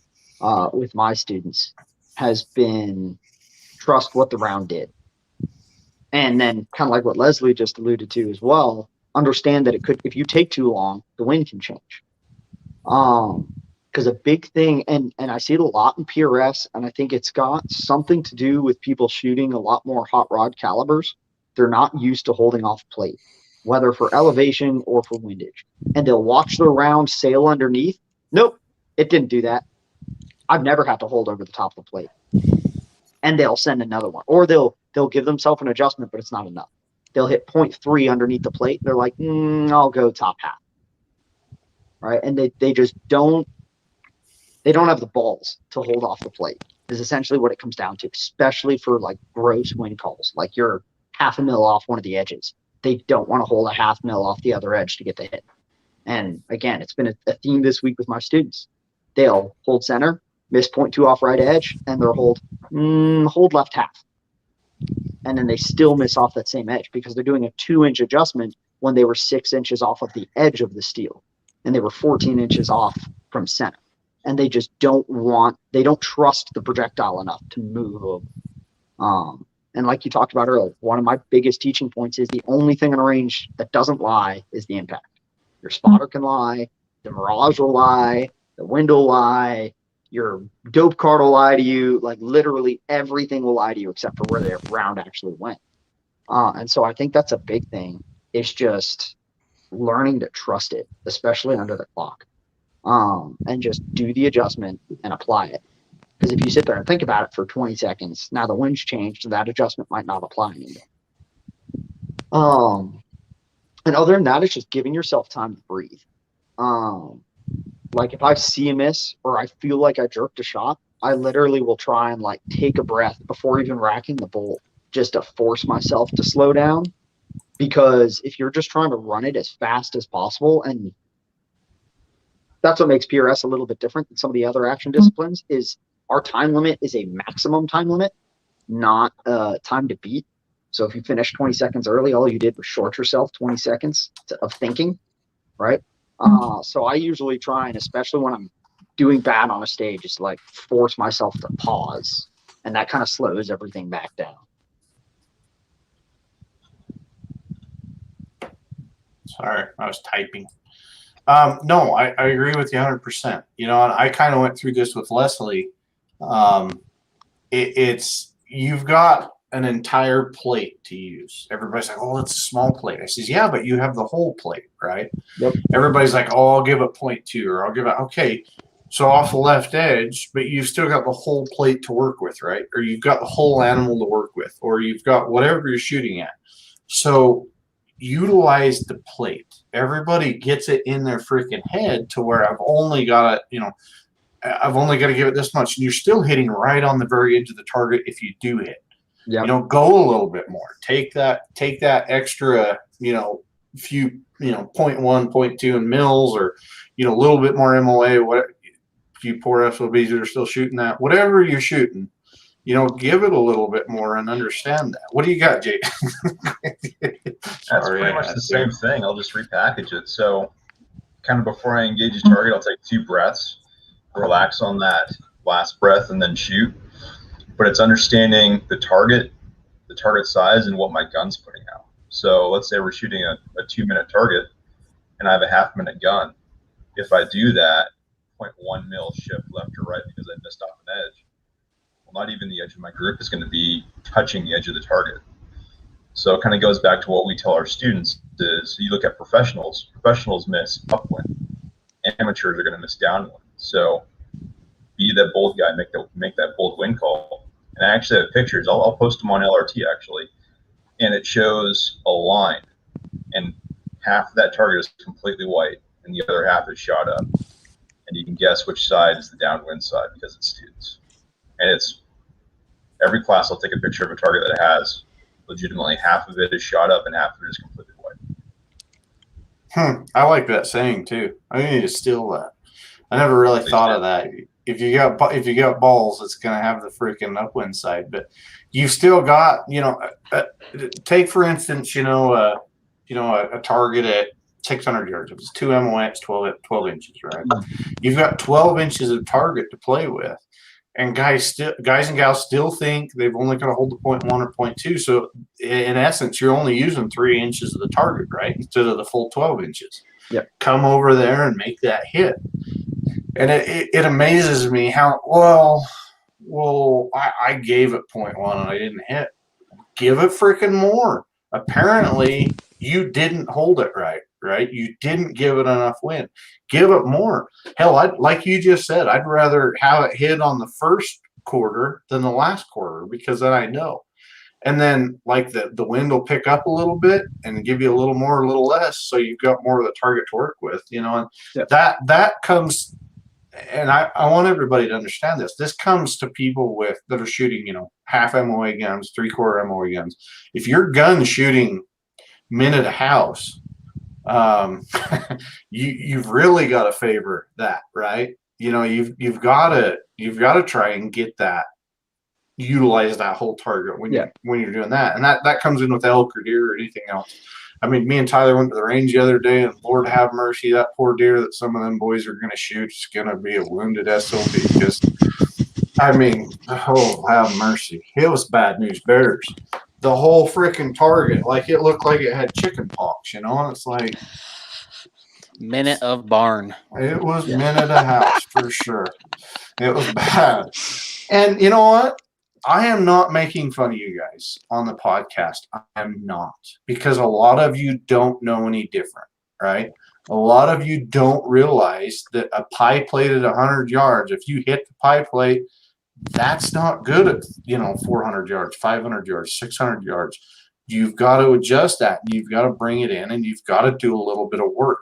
with my students, has been trust what the round did. And then kind of like what Leslie just alluded to as well, understand that if you take too long, the wind can change. Because a big thing, and I see it a lot in PRS, and I think it's got something to do with people shooting a lot more hot rod calibers. They're not used to holding off plate, whether for elevation or for windage. And they'll watch the round sail underneath. Nope, it didn't do that. I've never had to hold over the top of the plate. And they'll send another one. Or they'll give themselves an adjustment, but it's not enough. They'll hit 0.3 underneath the plate. They're like, I'll go top half. Right? And they just don't have the balls to hold off the plate, is essentially what it comes down to, especially for like gross wind calls. Like you're half a mil off one of the edges. They don't want to hold a half mil off the other edge to get the hit. And again, it's been a theme this week with my students. They'll hold center, miss 0.2 off right edge, and they'll hold left half. And then they still miss off that same edge because they're doing a 2-inch adjustment when they were 6 inches off of the edge of the steel. And they were 14 inches off from center. And they just don't trust the projectile enough to move. And like you talked about earlier, one of my biggest teaching points is the only thing in a range that doesn't lie is the impact. Your spotter can lie, the mirage will lie, the wind will lie, your dope card will lie to you. Like literally everything will lie to you except for where the round actually went. And so I think that's a big thing. It's just learning to trust it, especially under the clock. And just do the adjustment and apply it. Because if you sit there and think about it for 20 seconds, now the wind's changed, so that adjustment might not apply anymore. And other than that, it's just giving yourself time to breathe. Like if I see a miss or I feel like I jerked a shot, I literally will try and like take a breath before even racking the bolt, just to force myself to slow down. Because if you're just trying to run it as fast as possible, and that's what makes PRS a little bit different than some of the other action disciplines, is our time limit is a maximum time limit, not time to beat. So if you finish 20 seconds early, all you did was short yourself 20 seconds of thinking, right? So I usually try, and especially when I'm doing bad on a stage, is like force myself to pause, and that kind of slows everything back down. Sorry, I was typing. No, I agree with you 100%. And I kind of went through this with Leslie. It's you've got an entire plate to use. Everybody's like, oh, it's a small plate. I says, yeah, but you have the whole plate, right? Yep. Everybody's like, oh, I'll give it 0.2 or I'll give it, okay. So off the left edge, but you've still got the whole plate to work with, right? Or you've got the whole animal to work with, or you've got whatever you're shooting at. So utilize the plate. Everybody gets it in their freaking head to where I've only got to, I've only got to give it this much. And you're still hitting right on the very edge of the target if you do hit. Yep. Go a little bit more. Take that extra, few, 0.1, 0.2 in mils, or, a little bit more MOA, what few poor SOBs that are still shooting that, whatever you're shooting, give it a little bit more and understand that. What do you got, Jake? That's pretty much the same thing. I'll just repackage it. So kind of before I engage a target, I'll take 2 breaths, relax on that last breath, and then shoot. But it's understanding the target, the target size and what my gun's putting out. So let's say we're shooting a 2-minute target and I have a half-minute gun. If I do that, 0.1 mil shift left or right because I missed off an edge, well, not even the edge of my grip is going to be touching the edge of the target. So it kind of goes back to what we tell our students is you look at professionals miss upwind. Amateurs are going to miss downwind. So be that bold guy, make that bold wind call. And I actually have pictures. I'll post them on LRT actually, and it shows a line, and half of that target is completely white, and the other half is shot up. And you can guess which side is the downwind side because it's students. And it's every class I'll take a picture of a target that has legitimately half of it is shot up and half of it is completely white. I like that saying too. I need to steal that. I never really thought of that. If you got balls, it's gonna have the freaking upwind side, but you've still got, take for instance, a target at 600 yards. If it's 2 MOX, 12 inches, right? You've got 12 inches of target to play with, and guys and gals still think they've only got to hold the 0.1 or 0.2. So in essence, you're only using 3 inches of the target, right, instead of the full 12 inches. Yep. Come over there and make that hit. And it amazes me how I gave it 0.1 and I didn't hit. Give it freaking more. Apparently, you didn't hold it right? You didn't give it enough wind. Give it more. Hell, like you just said, I'd rather have it hit on the first quarter than the last quarter because then I know. And then like the wind will pick up a little bit and give you a little more, a little less, so you've got more of the target to work with, and that comes. And I want everybody to understand this. This comes to people that are shooting, half MOA guns, 3/4 MOA guns. If your gun's shooting minute a house, you've really got to favor that, right? You've got to try and get that, utilize that whole target when you're doing that, and that comes in with elk or deer or anything else. I mean, me and Tyler went to the range the other day, and Lord have mercy, that poor deer that some of them boys are going to shoot is going to be a wounded SOB. Because, oh, have mercy. It was bad news bears. The whole freaking target, like it looked like it had chicken pox, and it's like. Minute of barn. It was minute a house for sure. It was bad. And you know what? I am not making fun of you guys on the podcast. I'm not, because a lot of you don't know any different, right? A lot of you don't realize that a pie plate at 100 yards, if you hit the pie plate, that's not good at 400 yards, 500 yards, 600 yards. You've got to adjust that. You've got to bring it in, and you've got to do a little bit of work.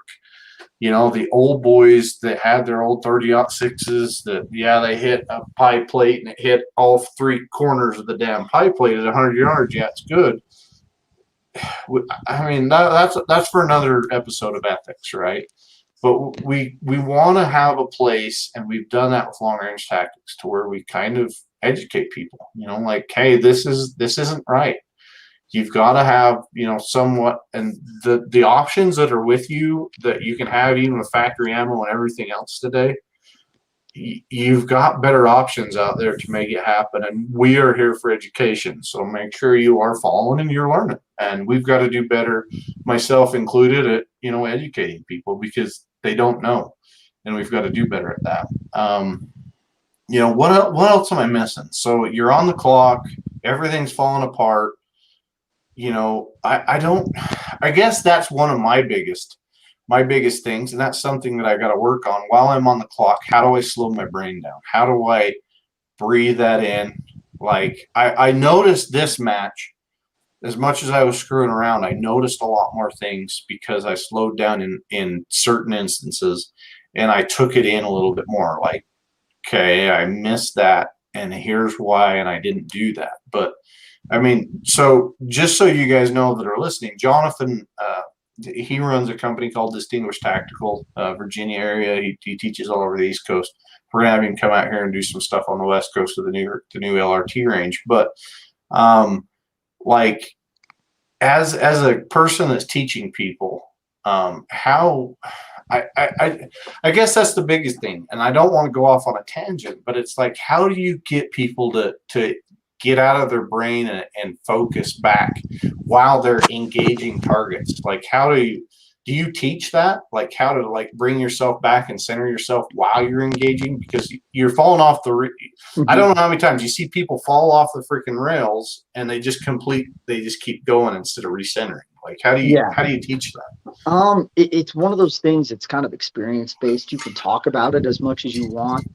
The old boys that had their old 30-06s they hit a pie plate and it hit all 3 corners of the damn pie plate at 100 yards. Yeah, it's good. I mean, that's for another episode of ethics, right? But we want to have a place, and we've done that with long range tactics, to where we kind of educate people, like, hey, this isn't right. You've got to have, somewhat, and the options that are with you that you can have, even with factory ammo and everything else today, you've got better options out there to make it happen. And we are here for education. So make sure you are following and you're learning. And we've got to do better, myself included, at, educating people, because they don't know. And we've got to do better at that. What else am I missing? So you're on the clock, everything's falling apart. I guess that's one of my biggest things, and that's something that I got to work on while I'm on the clock. How do I slow my brain down? How do I breathe that in? Like I noticed this match, as much as I was screwing around, I noticed a lot more things because I slowed down in certain instances, and I took it in a little bit more. Like, okay, I missed that, and here's why, and I didn't do that. But so just so you guys know that are listening, Jonathan, he runs a company called Distinguished Tactical, Virginia area. He teaches all over the East Coast. We're gonna have him come out here and do some stuff on the West Coast of the new LRT range. But like as a person that's teaching people, how I guess that's the biggest thing. And I don't want to go off on a tangent, but it's like, how do you get people to get out of their brain and focus back while they're engaging targets. Like, how do you teach that? Like, how to like bring yourself back and center yourself while you're engaging, because you're falling off the. I don't know how many times you see people fall off the freaking rails and they just keep going instead of recentering. Like, how do you teach that? It's one of those things. It's kind of experience based. You can talk about it as much as you want.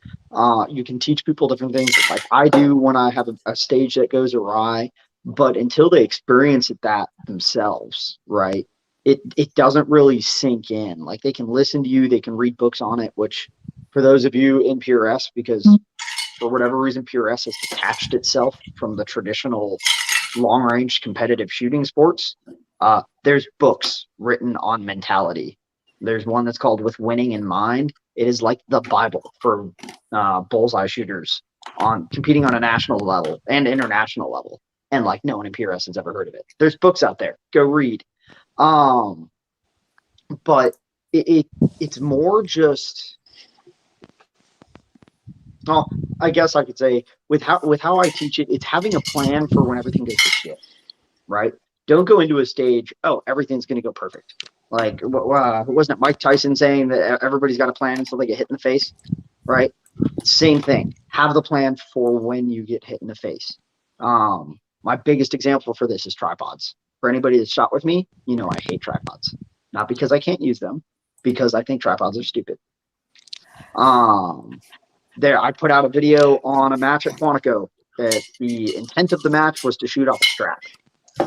You can teach people different things, like I do when I have a stage that goes awry. But until they experience it that themselves, right? It doesn't really sink in. Like, they can listen to you, they can read books on it. Which, for those of you in PRS, because for whatever reason PRS has detached itself from the traditional long range competitive shooting sports. There's books written on mentality. There's one that's called With Winning in Mind. It is like the Bible for bullseye shooters on competing on a national level and international level. And like, no one in PRS has ever heard of it. There's books out there. Go read. But it's more just, well, I guess I could say with how I teach it, it's having a plan for when everything goes to shit, right? Don't go into a stage, oh, everything's going to go perfect. Like, wasn't it Mike Tyson saying that everybody's got a plan until they get hit in the face, right? Same thing. Have the plan for when you get hit in the face. My biggest example for this is tripods. For anybody that's shot with me, you know I hate tripods. Not because I can't use them, because I think tripods are stupid. I put out a video on a match at Quantico that the intent of the match was to shoot off a strap.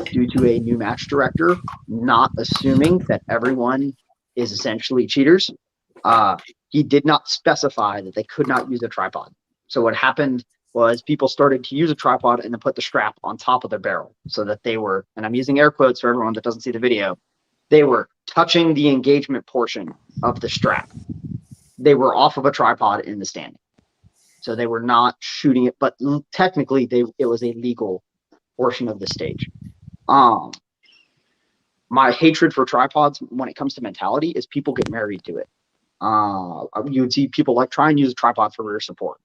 Due to a new match director not assuming that everyone is essentially cheaters, he did not specify that they could not use a tripod. So what happened was people started to use a tripod and then put the strap on top of their barrel, so that they were, and I'm using air quotes for everyone that doesn't see the video, they were touching the engagement portion of the strap. They were off of a tripod in the standing. So they were not shooting it, but technically it was a legal portion of the stage. My hatred for tripods when it comes to mentality is people get married to it. You would see people like try and use a tripod for rear support.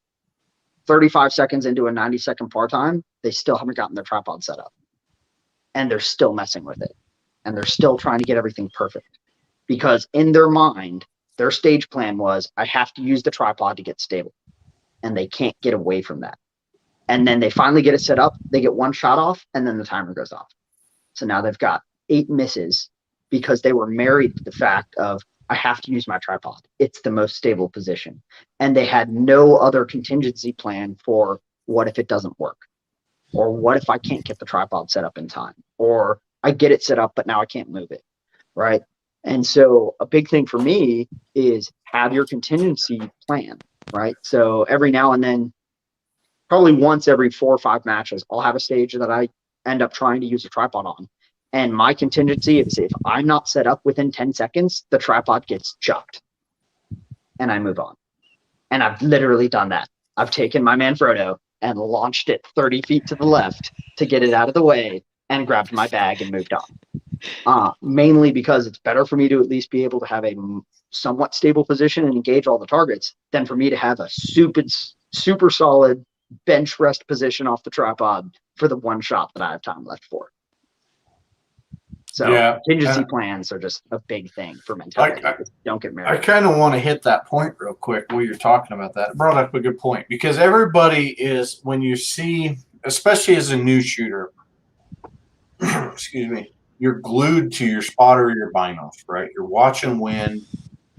35 seconds into a 90-second par time, they still haven't gotten their tripod set up. And they're still messing with it. And they're still trying to get everything perfect. Because in their mind, their stage plan was, I have to use the tripod to get stable. And they can't get away from that. And then they finally get it set up, they get one shot off, and then the timer goes off. So now they've got 8 misses because they were married to the fact of, I have to use my tripod. It's the most stable position. And they had no other contingency plan for what if it doesn't work? Or what if I can't get the tripod set up in time? Or I get it set up, but now I can't move it, right? And so a big thing for me is have your contingency plan, right? So every now and then, probably once every 4 or 5 matches, I'll have a stage that I end up trying to use a tripod on. And my contingency is, if I'm not set up within 10 seconds, the tripod gets chucked and I move on. And I've literally done that. I've taken my Manfrotto and launched it 30 feet to the left to get it out of the way and grabbed my bag and moved on. Mainly because it's better for me to at least be able to have a somewhat stable position and engage all the targets than for me to have a super solid bench rest position off the tripod for the one shot that I have time left for. So contingency plans are just a big thing for mentality. Don't get married. I kind of want to hit that point real quick while you're talking about that. It brought up a good point, because everybody is, when you see, especially as a new shooter, excuse me, you're glued to your spotter or your binos, right? You're watching wind,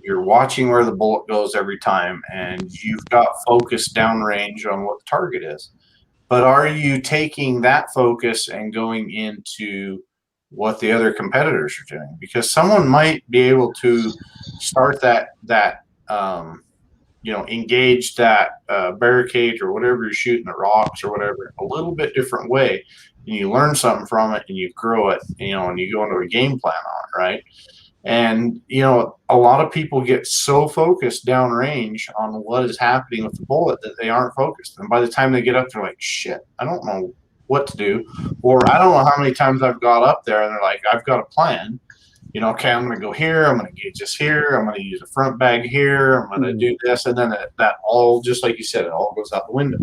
you're watching where the bullet goes every time, and you've got focus downrange on what the target is. But are you taking that focus and going into what the other competitors are doing? Because someone might be able to start engage that barricade or whatever you're shooting, the rocks or whatever, a little bit different way, and you learn something from it and you grow it, and you go into a game plan on it, right? And a lot of people get so focused downrange on what is happening with the bullet that they aren't focused, and by the time they get up, they're like, shit, I don't know what to do, or I don't know how many times I've got up there, and they're like, I've got a plan, Okay, I'm going to go here. I'm going to gauge this here. I'm going to use a front bag here. I'm going to do this. And then that all, just like you said, it all goes out the window.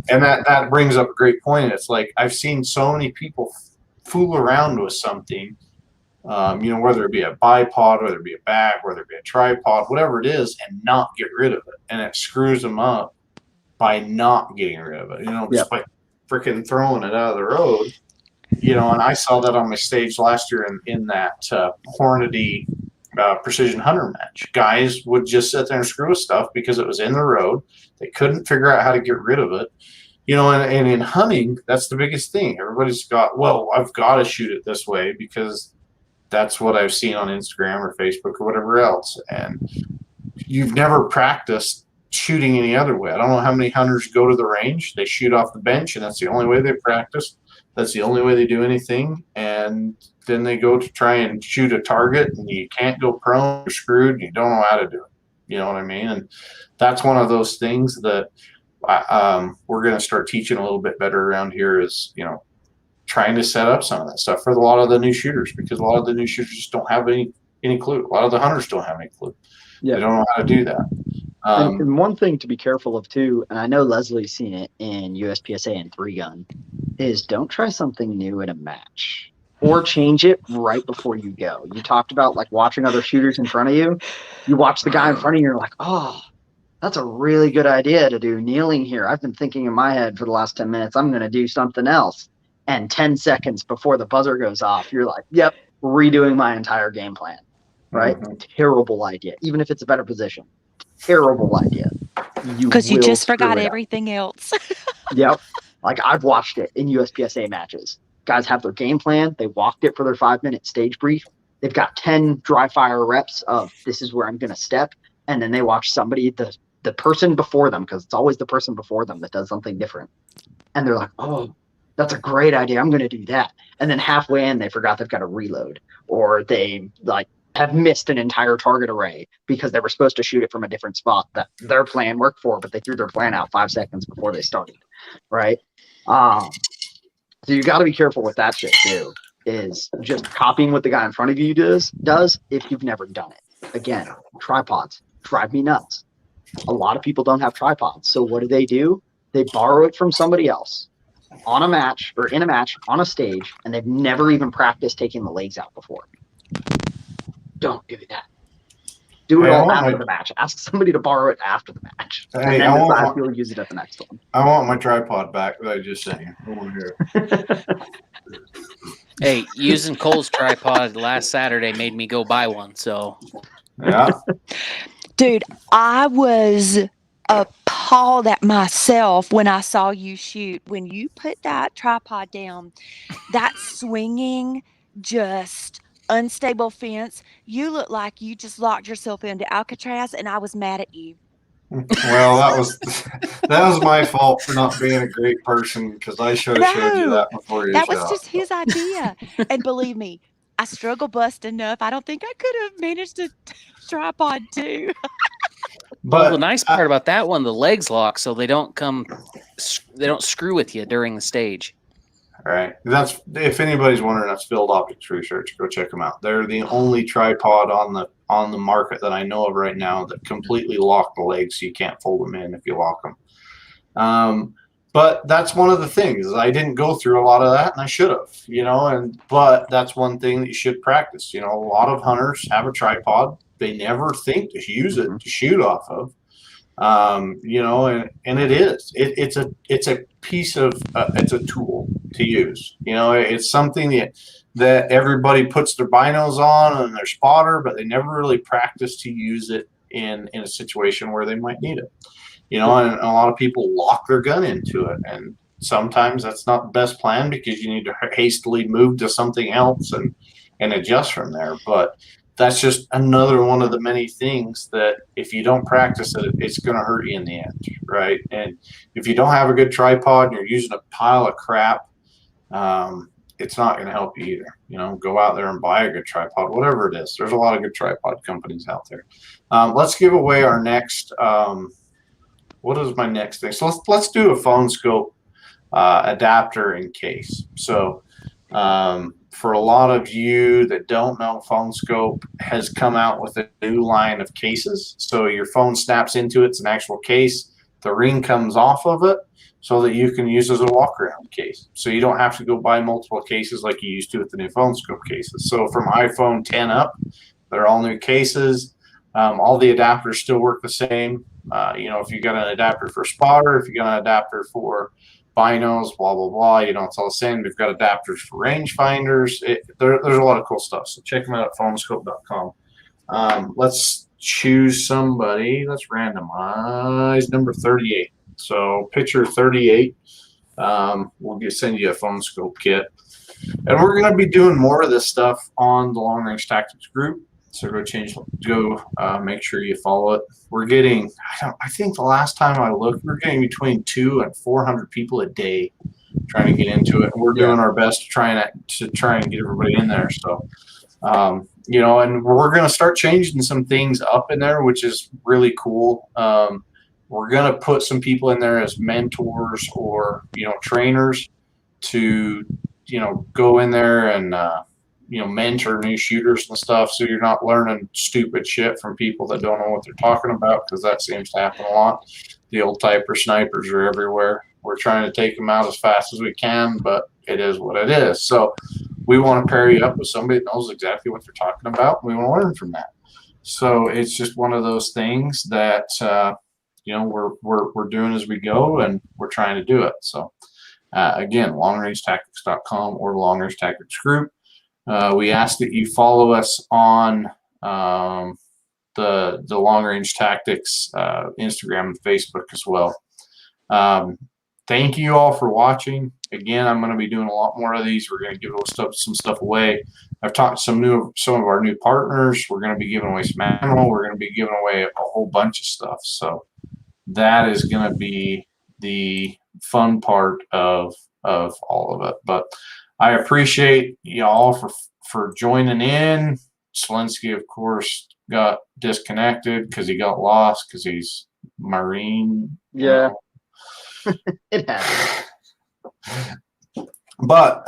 And that brings up a great point. It's like I've seen so many people fool around with something, whether it be a bipod, whether it be a bag, whether it be a tripod, whatever it is, and not get rid of it. And it screws them up by not getting rid of it, just by freaking throwing it out of the road. And I saw that on my stage last year in that Hornady Precision Hunter match. Guys would just sit there and screw with stuff because it was in the road. They couldn't figure out how to get rid of it. And in hunting, that's the biggest thing. Everybody's got, well, I've got to shoot it this way because that's what I've seen on Instagram or Facebook or whatever else. And you've never practiced shooting any other way. I don't know how many hunters go to the range. They shoot off the bench, and that's the only way they practice. That's the only way they do anything. And then they go to try and shoot a target, and you can't go prone. You're screwed. You don't know how to do it. You know what I mean? And that's one of those things that we're going to start teaching a little bit better around here is, trying to set up some of that stuff for a lot of the new shooters, because a lot of the new shooters just don't have any clue. A lot of the hunters don't have any clue. They don't know how to do that. And one thing to be careful of too, and I know Leslie's seen it in USPSA and 3-gun, is don't try something new in a match or change it right before you go. You talked about like watching other shooters in front of you. You watch the guy in front of you, you're like, oh, that's a really good idea to do kneeling here. I've been thinking in my head for the last 10 minutes, I'm going to do something else. And 10 seconds before the buzzer goes off, you're like, yep, redoing my entire game plan, right? Mm-hmm. Terrible idea. Even if it's a better position. Terrible idea. Because you just forgot everything else. Yep. Like I've watched it in USPSA matches. Guys have their game plan. They walked it for their 5-minute stage brief. They've got 10 dry fire reps of this is where I'm going to step. And then they watch somebody, the person before them, because it's always the person before them that does something different. And they're like, oh, that's a great idea. I'm going to do that. And then halfway in, they forgot they've got to reload, or they have missed an entire target array because they were supposed to shoot it from a different spot that their plan worked for, but they threw their plan out 5 seconds before they started. Right. So you got to be careful with that shit too, is just copying what the guy in front of you does if you've never done it. Again, tripods drive me nuts. A lot of people don't have tripods. So what do? They borrow it from somebody else on a match or in a match on a stage, and they've never even practiced taking the legs out before. Don't do that. Do it all after the match. Ask somebody to borrow it after the match. Hey, and then decide if you'll use it at the next one. I want my tripod back that I just sent you. I want to hear it. Hey, using Cole's tripod last Saturday made me go buy one. So, yeah. Dude, I was appalled at myself when I saw you shoot. When you put that tripod down, that swinging, just unstable fence, you look like you just locked yourself into Alcatraz, and I was mad at you. Well, that was my fault for not being a great person, because I should have showed you that before you that shot. was just his idea. And believe me, I struggle bust enough. I don't think I could have managed a tripod too. But the nice part about that one, the legs lock, so they don't screw with you during the stage. All right. That's, if anybody's wondering, that's Field Optics Research. Go check them out. They're the only tripod on the market that I know of right now that completely lock the legs, so you can't fold them in if you lock them. But that's one of the things. I didn't go through a lot of that, and I should have, but that's one thing that you should practice. A lot of hunters have a tripod. They never think to use it to shoot off of. And it is. It's a piece of it's a tool to use. It's something that everybody puts their binos on and their spotter, but they never really practice to use it in a situation where they might need it. And a lot of people lock their gun into it, and sometimes that's not the best plan because you need to hastily move to something else and adjust from there. But that's just another one of the many things that if you don't practice it, it's going to hurt you in the end, right? And if you don't have a good tripod and you're using a pile of crap, it's not going to help you either. Go out there and buy a good tripod, whatever it is. There's a lot of good tripod companies out there. Let's give away our next. What is my next thing? So let's do a phone scope adapter in case. So For a lot of you that don't know, PhoneScope has come out with a new line of cases. So your phone snaps into it. It's an actual case. The ring comes off of it so that you can use as a walk around case. So you don't have to go buy multiple cases like you used to with the new PhoneScope cases. So from iPhone 10 up, they're all new cases. All the adapters still work the same. If you got an adapter for spotter, if you got an adapter for binos, blah blah blah. It's all the same. We've got adapters for rangefinders. There's a lot of cool stuff. So check them out at phonescope.com. Let's choose somebody. Let's randomize number 38. So picture 38. We'll send you a PhoneScope kit, and we're going to be doing more of this stuff on the Long Range Tactics group. So make sure you follow it. We're getting, I think the last time I looked, we're getting between 200 and 400 people a day trying to get into it. And we're doing our best to try and get everybody in there. So, and we're going to start changing some things up in there, which is really cool. We're going to put some people in there as mentors or, trainers to, go in there and, mentor new shooters and stuff, so you're not learning stupid shit from people that don't know what they're talking about, because that seems to happen a lot. The old typer snipers are everywhere. We're trying to take them out as fast as we can, but it is what it is. So we want to pair you up with somebody that knows exactly what they're talking about. We want to learn from that. So it's just one of those things that we're doing as we go, and we're trying to do it. So again, longrangetactics.com or Long Range Tactics Group. We ask that you follow us on the Long Range Tactics Instagram and Facebook as well. Thank you all for watching. Again, I'm going to be doing a lot more of these. We're going to give some stuff away. I've talked to some of our new partners. We're going to be giving away some ammo. We're going to be giving away a whole bunch of stuff. So that is going to be the fun part of all of it. But I appreciate y'all for joining in. Slinsky, of course, got disconnected because he got lost because he's Marine. Yeah, it happens. But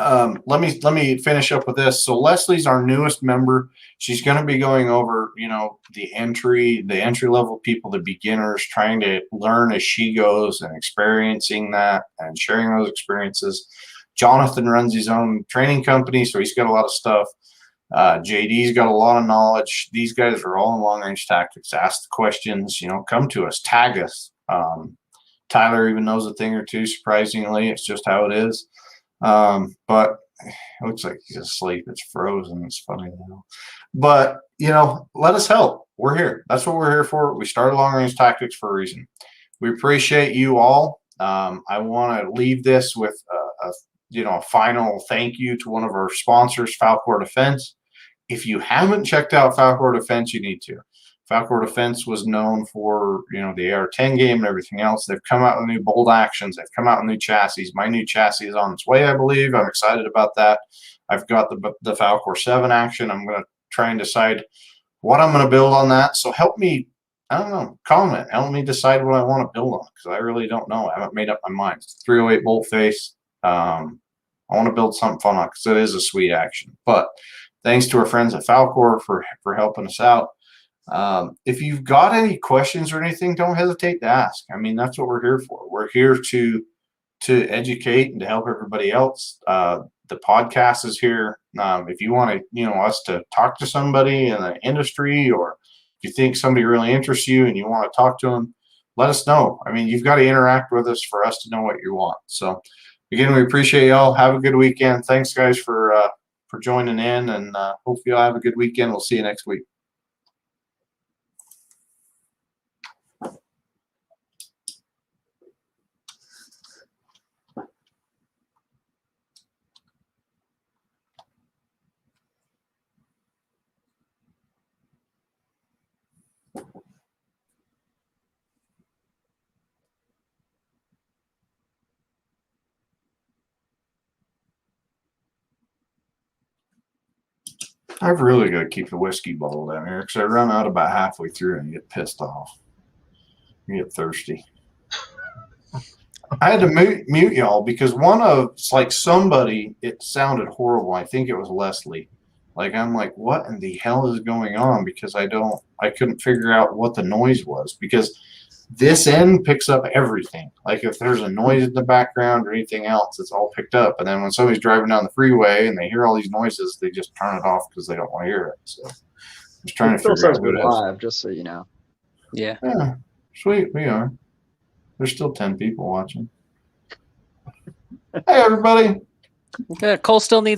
let me finish up with this. So Leslie's our newest member. She's going to be going over, the entry level people, the beginners, trying to learn as she goes and experiencing that and sharing those experiences. Jonathan runs his own training company, so he's got a lot of stuff. JD's got a lot of knowledge. These guys are all in Long Range Tactics. Ask the questions, come to us, tag us. Tyler even knows a thing or two, surprisingly. It's just how it is. But it looks like he's asleep. It's frozen. It's funny now. But, let us help. We're here. That's what we're here for. We started Long Range Tactics for a reason. We appreciate you all. I want to leave this with a final thank you to one of our sponsors, Falcor Defense. If you haven't checked out Falcor Defense, you need to. Falcor Defense was known for, the AR-10 game and everything else. They've come out with new bolt actions. They've come out with new chassis. My new chassis is on its way, I believe. I'm excited about that. I've got the Falcor 7 action. I'm going to try and decide what I'm going to build on that. So help me, comment. Help me decide what I want to build on, because I really don't know. I haven't made up my mind. It's 308 bolt face. I want to build something fun on it because it is a sweet action. But thanks to our friends at Falcor for helping us out. If you've got any questions or anything, don't hesitate to ask. That's what we're here for. We're here to educate and to help everybody else. The podcast is here. If you want us to talk to somebody in the industry, or if you think somebody really interests you and you want to talk to them, let us know. You've got to interact with us for us to know what you want. So again, we appreciate y'all. Have a good weekend. Thanks, guys, for joining in, and hope you all have a good weekend. We'll see you next week. I've really got to keep the whiskey bottle down here because I run out about halfway through and get pissed off. I get thirsty. I had to mute y'all because one of it's like somebody. It sounded horrible. I think it was Leslie. Like I'm like, what in the hell is going on? Because I couldn't figure out what the noise was because this end picks up everything. Like if there's a noise in the background or anything else, it's all picked up. And then when somebody's driving down the freeway and they hear all these noises, they just turn it off because they don't want to hear it. So just trying It to still figure says out we're what it is. live, just so you know. Yeah. Yeah, sweet, we are. There's still 10 people watching. Hey, everybody. Cole still needs